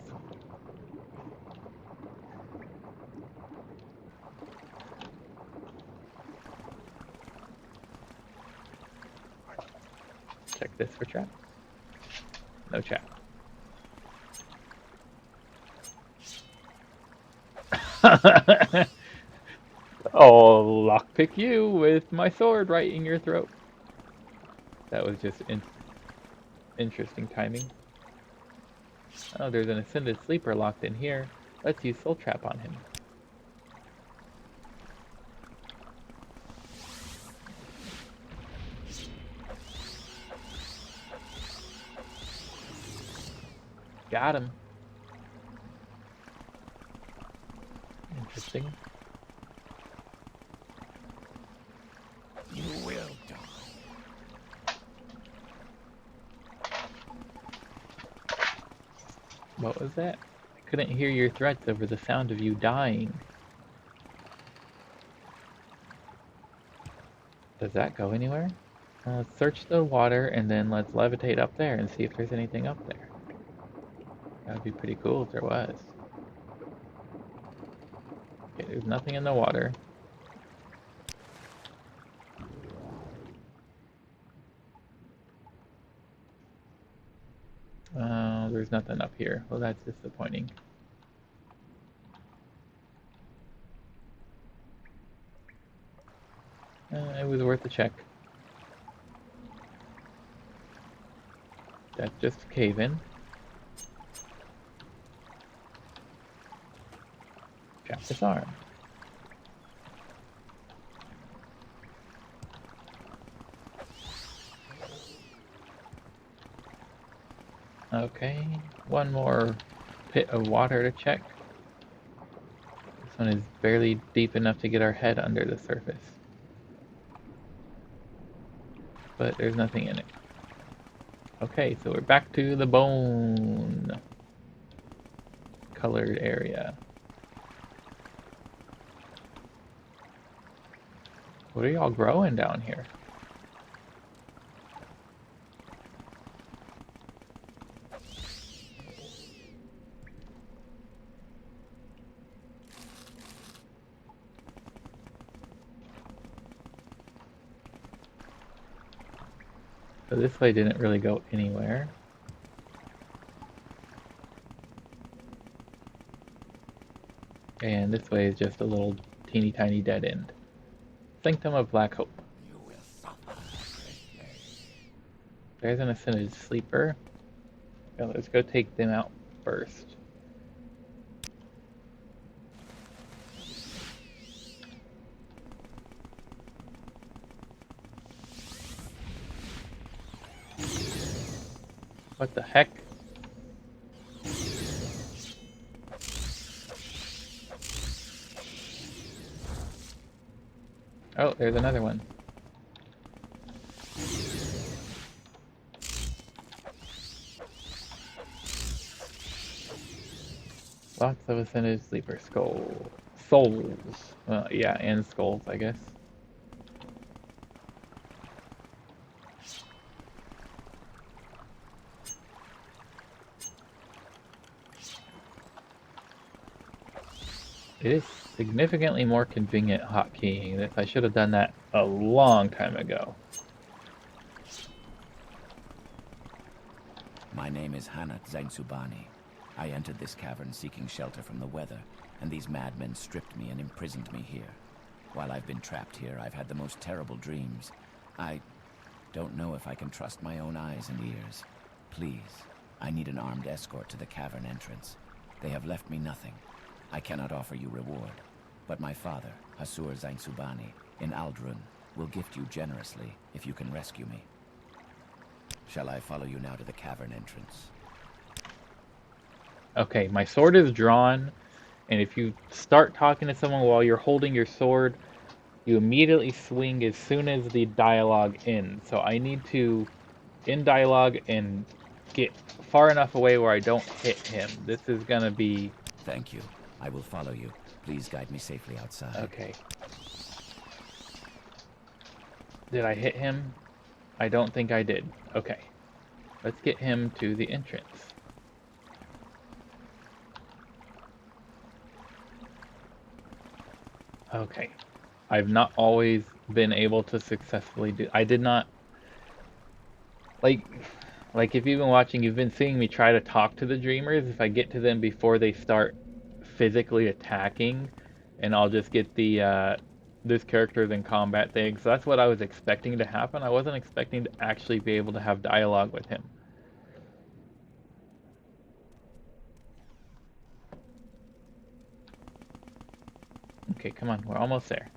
Check this for trap. No trap. Oh, lockpick you with my sword right in your throat. That was just interesting timing. Oh, there's an Ascended Sleeper locked in here. Let's use Soul Trap on him. Got him. Interesting. You will die. What was that? I couldn't hear your threats over the sound of you dying. Does that go anywhere? Let's search the water and then let's levitate up there and see if there's anything up there. That would be pretty cool if there was. Okay, there's nothing in the water. There's nothing up here. Well, that's disappointing. It was worth a check. That's just a cave-in. Got this arm. Okay, one more pit of water to check. This one is barely deep enough to get our head under the surface. But there's nothing in it. Okay, so we're back to the bone colored area. What are y'all growing down here? So this way didn't really go anywhere. And this way is just a little teeny tiny dead end. Sanctum of Black Hope. There's an Ascended Sleeper. So let's go take them out first. What the heck? Oh, there's another one. Lots of Ascended Sleeper souls. Well, yeah, and skulls, I guess. It is significantly more convenient hotkeying this. I should have done that a long time ago. My name is Hanat Zainsubani. I entered this cavern seeking shelter from the weather, and these madmen stripped me and imprisoned me here. While I've been trapped here, I've had the most terrible dreams. I don't know if I can trust my own eyes and ears. Please, I need an armed escort to the cavern entrance. They have left me nothing. I cannot offer you reward, but my father, Hasur Zainsubani, in Aldrun, will gift you generously if you can rescue me. Shall I follow you now to the cavern entrance? Okay, my sword is drawn, and if you start talking to someone while you're holding your sword, you immediately swing as soon as the dialogue ends. So I need to end dialogue and get far enough away where I don't hit him. This is gonna be... Thank you. I will follow you. Please guide me safely outside. Okay. Did I hit him? I don't think I did. Okay. Let's get him to the entrance. Okay. I've not always been able to successfully do... I did not... Like if you've been watching, you've been seeing me try to talk to the Dreamers. If I get to them before they start physically attacking, and I'll just get the this character's in combat thing. So that's what I was expecting to happen. I wasn't expecting to actually be able to have dialogue with him. Okay, come on, we're almost there.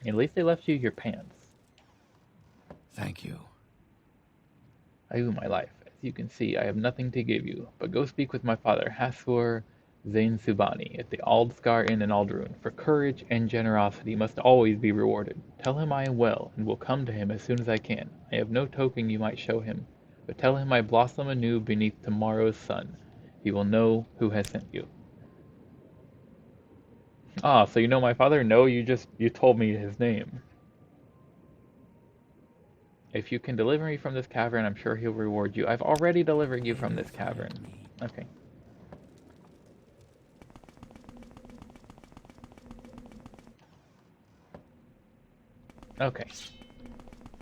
At least they left you your pants. Thank you. I owe my life. As you can see, I have nothing to give you, but go speak with my father, Hasur Zainsubani, at the Aldscar Inn in Aldrun, for courage and generosity must always be rewarded. Tell him I am well, and will come to him as soon as I can. I have no token you might show him, but tell him I blossom anew beneath tomorrow's sun. He will know who has sent you. Ah, so you know my father? No, you told me his name. If you can deliver me from this cavern, I'm sure he'll reward you. I've already delivered you from this cavern. Okay. Okay.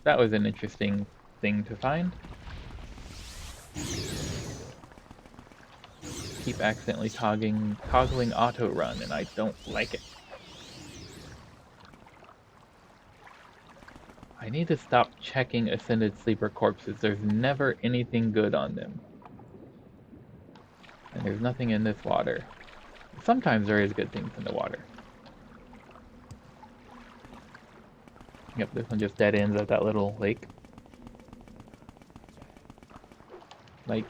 That was an interesting thing to find. Keep accidentally toggling auto run, and I don't like it. I need to stop checking Ascended Sleeper corpses. There's never anything good on them. And there's nothing in this water. Sometimes there is good things in the water. Yep, this one just dead ends at that little lake. Like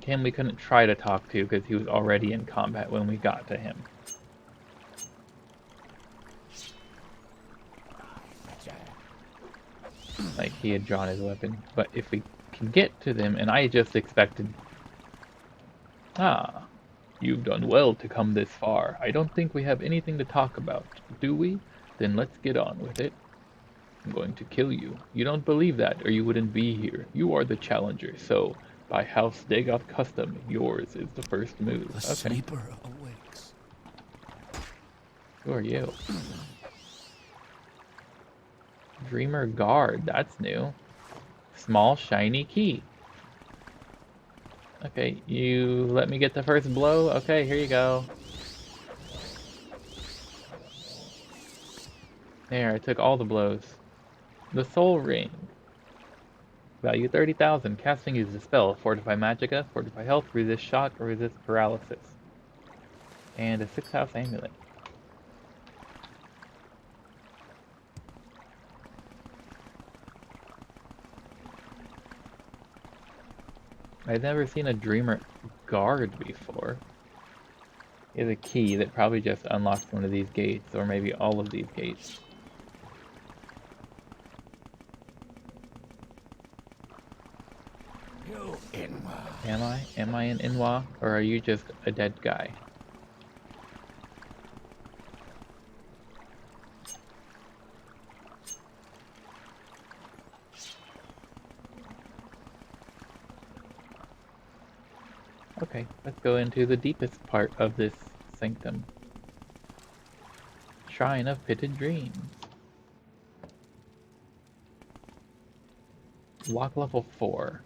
him we couldn't try to talk to because he was already in combat when we got to him. Like he had drawn his weapon. But if we can get to them, and I just expected... Ah, you've done well to come this far. I don't think we have anything to talk about, do we? Then let's get on with it. I'm going to kill you. You don't believe that, or you wouldn't be here. You are the challenger, so by House Dagoth custom, yours is the first move. The sleeper awakes. Who are you? Dreamer Guard, that's new. Small shiny key. Okay, you let me get the first blow? Okay, here you go. There, I took all the blows. The Soul Ring. Value 30,000. Casting uses a spell. Fortify Magicka, Fortify Health, Resist Shock, or Resist Paralysis. And a 6th House Amulet. I've never seen a Dreamer Guard before. Is a key that probably just unlocks one of these gates, or maybe all of these gates. Am I? Am I an Inwa? Or are you just a dead guy? Okay, let's go into the deepest part of this sanctum. Shrine of Pitted Dreams. Lock level 4.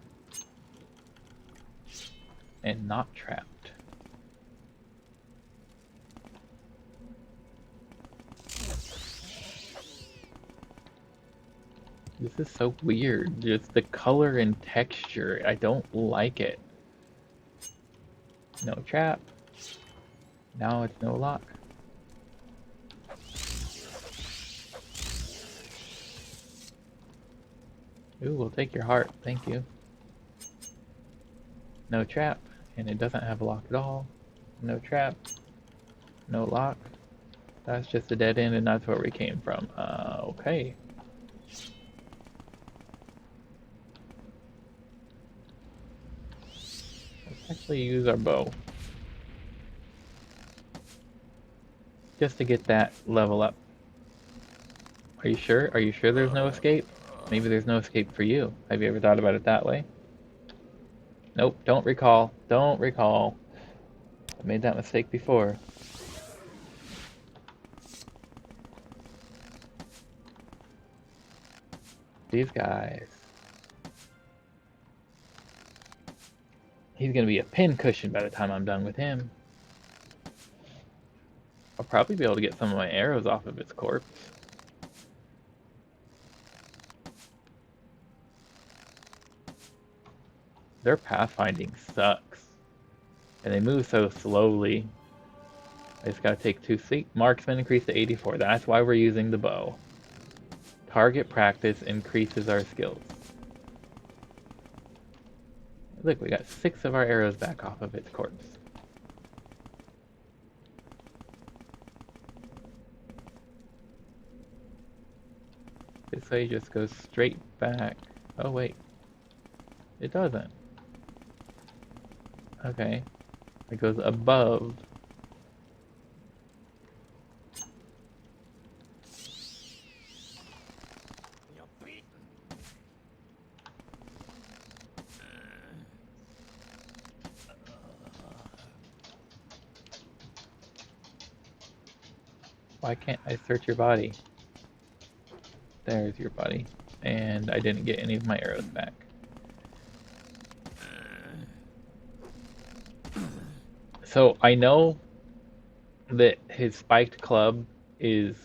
And not trapped. This is so weird. Just the color and texture. I don't like it. No trap. Now it's no lock. Ooh, we'll take your heart. Thank you. No trap. And it doesn't have a lock at all. No trap. No lock. That's just a dead end and that's where we came from. Okay. Let's actually use our bow. Just to get that level up. Are you sure? Are you sure there's no escape? Maybe there's no escape for you. Have you ever thought about it that way? Nope, don't recall. Don't recall. I made that mistake before. These guys. He's gonna be a pincushion by the time I'm done with him. I'll probably be able to get some of my arrows off of its corpse. Their pathfinding sucks. And they move so slowly. I just gotta take 2 sleep. Marksman increased to 84. That's why we're using the bow. Target practice increases our skills. Look, we got 6 of our arrows back off of its corpse. This way just goes straight back. Oh wait. It doesn't. Okay. It goes above. Why can't I search your body? There's your body. And I didn't get any of my arrows back. So I know that his spiked club is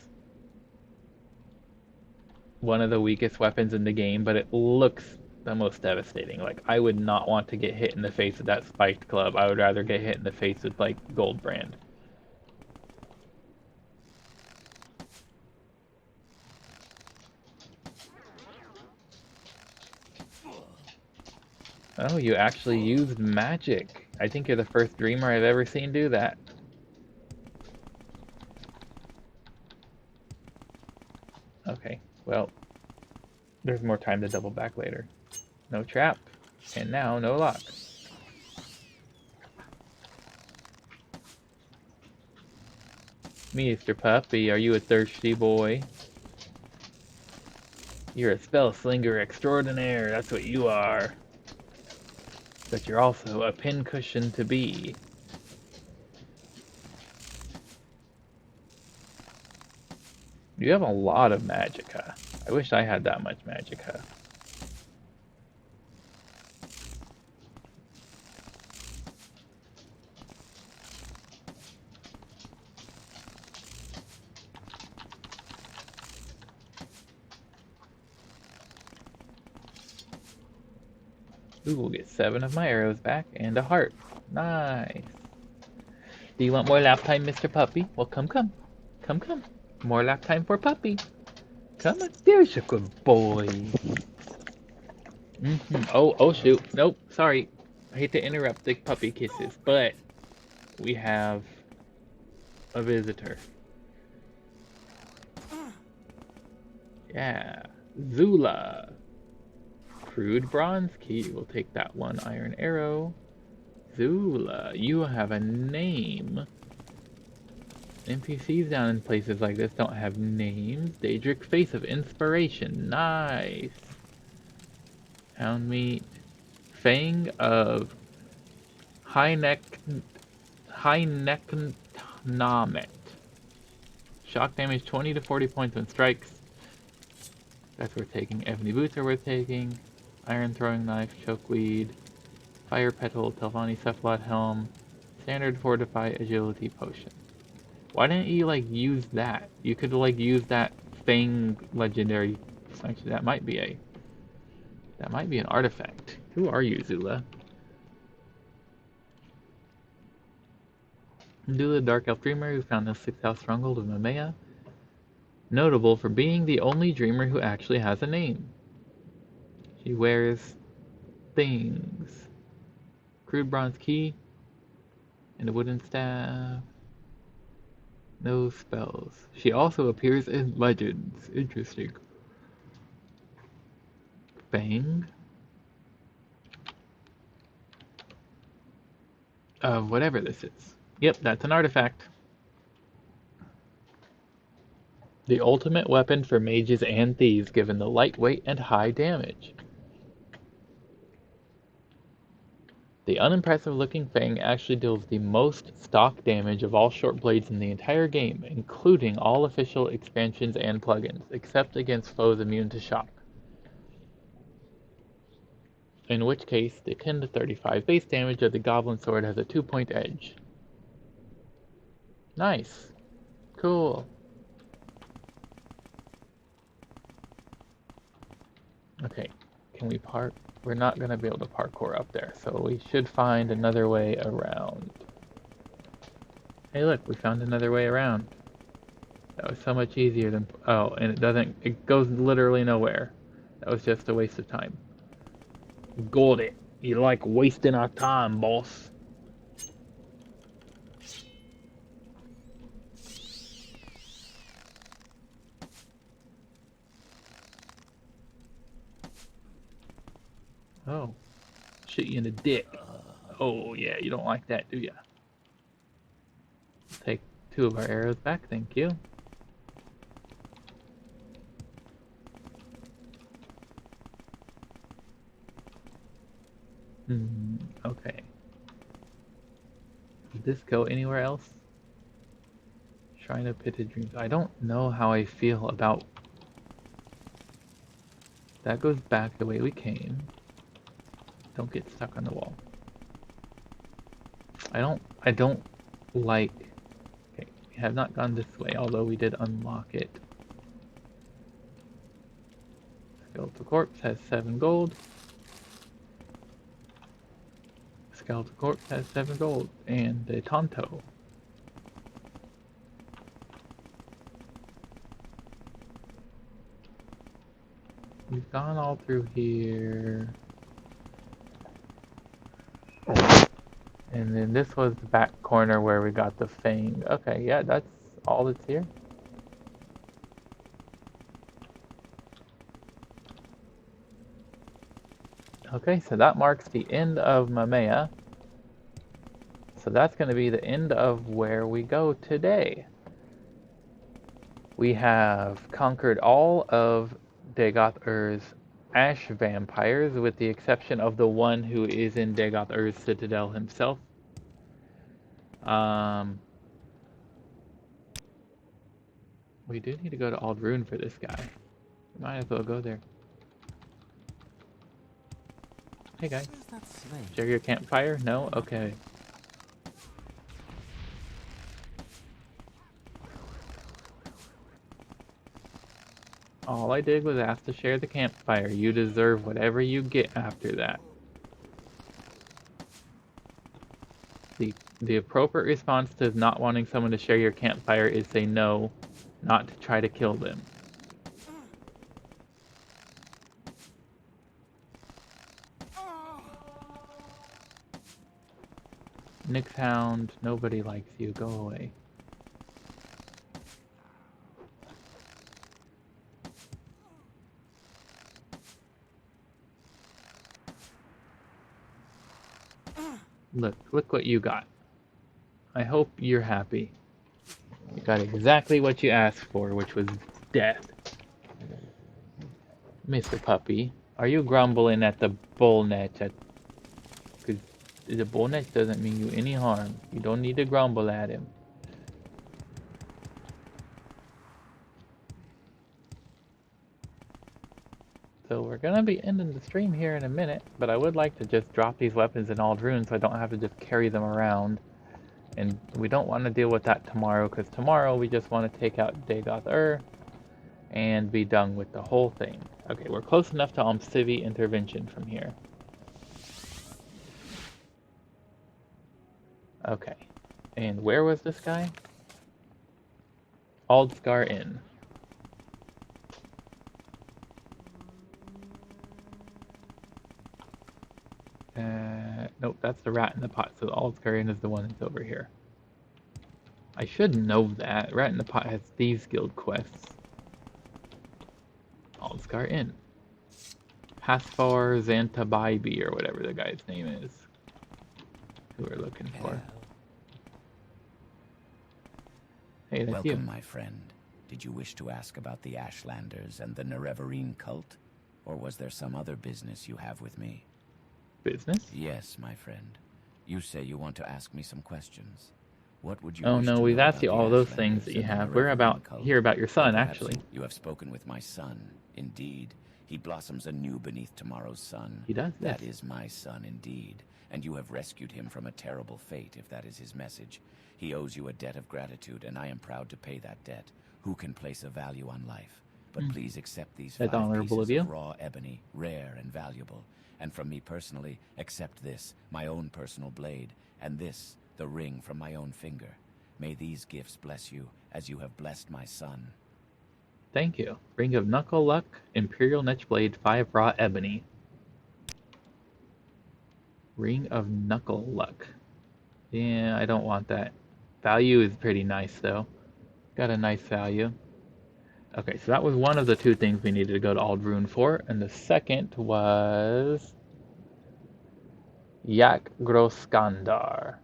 one of the weakest weapons in the game, but it looks the most devastating. Like, I would not want to get hit in the face with that spiked club. I would rather get hit in the face with, like, gold brand. Oh, you actually used magic. I think you're the first dreamer I've ever seen do that. Okay, well, there's more time to double back later. No trap, and now no lock. Mr. Puppy, are you a thirsty boy? You're a spell slinger extraordinaire, that's what you are. But you're also a pincushion to be. You have a lot of magicka. I wish I had that much magicka. Ooh, we'll get 7 of my arrows back and a heart. Nice. Do you want more lap time, Mr. Puppy? Well, come. Come. More lap time for Puppy. Come on. There's a good boy. Oh, shoot. Nope, sorry. I hate to interrupt the puppy kisses, but we have a visitor. Yeah. Zula. Crude bronze key. We'll take that 1 iron arrow. Zula, you have a name. NPCs down in places like this don't have names. Daedric Face of Inspiration. Nice. Hound meat. Fang of High Necknomet. Shock damage 20 to 40 points when strikes. That's worth taking. Ebony boots are worth taking. Iron throwing knife, chokeweed, fire petal, Telvanni cephalot helm, standard fortify agility potion. Why didn't you like use that? You could like use that Fang legendary. Actually, that might be an artifact. Who are you, Zula? Zula, Dark Elf Dreamer, who found the 6th house stronghold of Mamea. Notable for being the only dreamer who actually has a name. She wears things. Crude bronze key and a wooden staff. No spells. She also appears in legends. Interesting. Fang? Whatever this is. Yep, that's an artifact. The ultimate weapon for mages and thieves, given the lightweight and high damage. The unimpressive looking Fang actually deals the most stock damage of all short blades in the entire game, including all official expansions and plugins, except against foes immune to shock. In which case, the 10 to 35 base damage of the Goblin Sword has a 2-point edge. Nice. Cool. Okay, can we park? We're not going to be able to parkour up there, so we should find another way around. Hey look, we found another way around. That was so much easier than... Oh, and it goes literally nowhere. That was just a waste of time. Got it. You like wasting our time, boss. Oh, shoot you in the dick. Oh yeah, you don't like that, do ya? Take 2 of our arrows back, thank you. Okay. Did this go anywhere else? Shrine of Pitted Dreams. I don't know how I feel about... That goes back the way we came. Don't get stuck on the wall. I don't like... Okay, we have not gone this way, although we did unlock it. Skeletal Corpse has 7 gold. Skeletal corpse has 7 gold, and the Tonto. We've gone all through here. And then this was the back corner where we got the Fang. Okay, yeah, that's all that's here. Okay, so that marks the end of Mamea. So that's going to be the end of where we go today. We have conquered all of Dagoth-Ur's ash vampires, with the exception of the one who is in Dagoth-Ur's citadel himself. We do need to go to Aldrune for this guy. Might as well go there. Hey guys. Share your campfire? No? Okay. All I did was ask to share the campfire. You deserve whatever you get after that. The appropriate response to not wanting someone to share your campfire is say no, not to try to kill them. Nixhound, nobody likes you. Go away. Look what you got. I hope you're happy. You got exactly what you asked for, which was death. Mr. Puppy, are you grumbling at the bullnet? Because the bullnet doesn't mean you any harm. You don't need to grumble at him. So we're going to be ending the stream here in a minute, but I would like to just drop these weapons in Aldrune so I don't have to just carry them around. And we don't want to deal with that tomorrow, because tomorrow we just want to take out Dagoth-Ur and be done with the whole thing. Okay, we're close enough to Civi intervention from here. Okay, and where was this guy? Aldscar Inn. Nope, that's the rat in the pot, so the Aldscar Inn is the one that's over here. I should know that. Rat in the Pot has Thieves Guild quests. Aldscar Inn. Hasfar Zantabibi, or whatever the guy's name is. Who we're looking for. Hey, that's Welcome, you. my friend. Did you wish to ask about the Ashlanders and the Nerevarine cult? Or was there some other business you have with me? Business? Yes, my friend. You say you want to ask me some questions. What would you Oh wish no, to we've know asked you about all the those things Ashlanders that you and the have. We're Nerevarine about cult? here about your son, Or perhaps actually. You have spoken with my son. Indeed, he blossoms anew beneath tomorrow's sun. He does, yes. That is my son, indeed. And you have rescued him from a terrible fate, if that is his message. He owes you a debt of gratitude, and I am proud to pay that debt. Who can place a value on life? But please accept these That's 5 honorable pieces of you. of raw ebony, rare and valuable. And from me personally, accept this, my own personal blade, and this, the ring from my own finger. May these gifts bless you, as you have blessed my son. Thank you. Ring of Knuckle Luck, Imperial Nechblade, 5 raw ebony. Ring of Knuckle Luck. Yeah, I don't want that. Value is pretty nice, though. Got a nice value. Okay, so that was one of the 2 things we needed to go to Aldrune for, and the second was Yak Groskandar.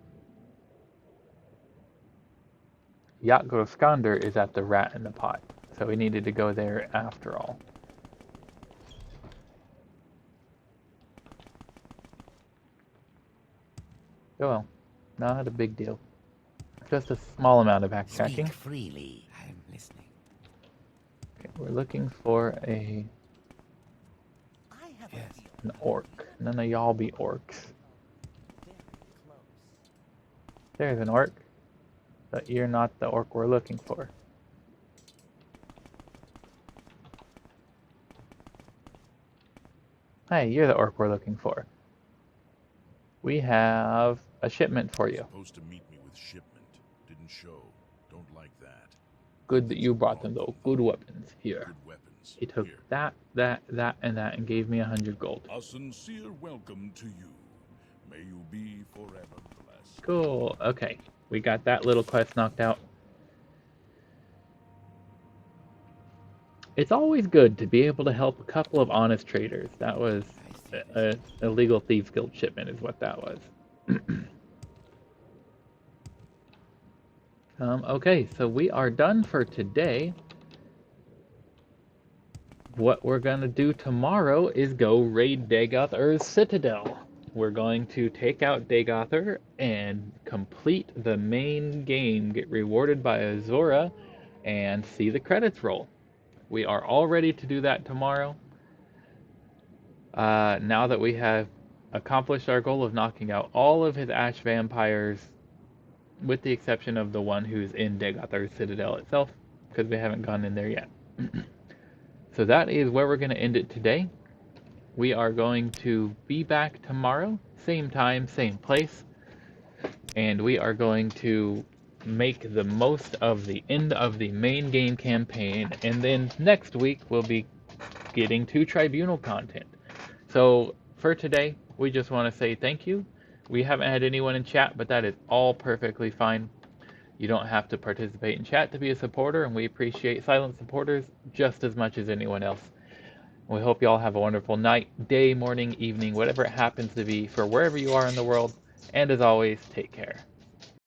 Yak Groskandar is at the Rat in the Pot, so we needed to go there after all. Oh well, not a big deal. Just a small amount of backtracking. Speak freely. I'm listening. Okay, we're looking for I have an orc. None of y'all be orcs. There's an orc, but you're not the orc we're looking for. Hey, you're the orc we're looking for. We have a shipment for you. Supposed to meet me with shipment. Didn't show. Don't like that. Good that you brought them, though. Good weapons. Here. Good weapons. He took Here. that, and that, and gave me 100 gold. A sincere welcome to you. May you be forever blessed. Cool. Okay. We got that little quest knocked out. It's always good to be able to help a couple of honest traders. That was a illegal thieves guild shipment is what that was. Okay, so we are done for today. What we're going to do tomorrow is go raid Dagothur's Citadel. We're going to take out Dagothur and complete the main game, get rewarded by Azura, and see the credits roll. We are all ready to do that tomorrow. Now that we have accomplished our goal of knocking out all of his Ash Vampires, with the exception of the one who's in Dagothur's Citadel itself, because we haven't gone in there yet. So that is where we're going to end it today. We are going to be back tomorrow, same time, same place, and we are going to make the most of the end of the main game campaign, and then next week we'll be getting to Tribunal content. So for today, we just want to say thank you. We haven't had anyone in chat, but that is all perfectly fine. You don't have to participate in chat to be a supporter, and we appreciate silent supporters just as much as anyone else. We hope you all have a wonderful night, day, morning, evening, whatever it happens to be for wherever you are in the world. And as always, take care.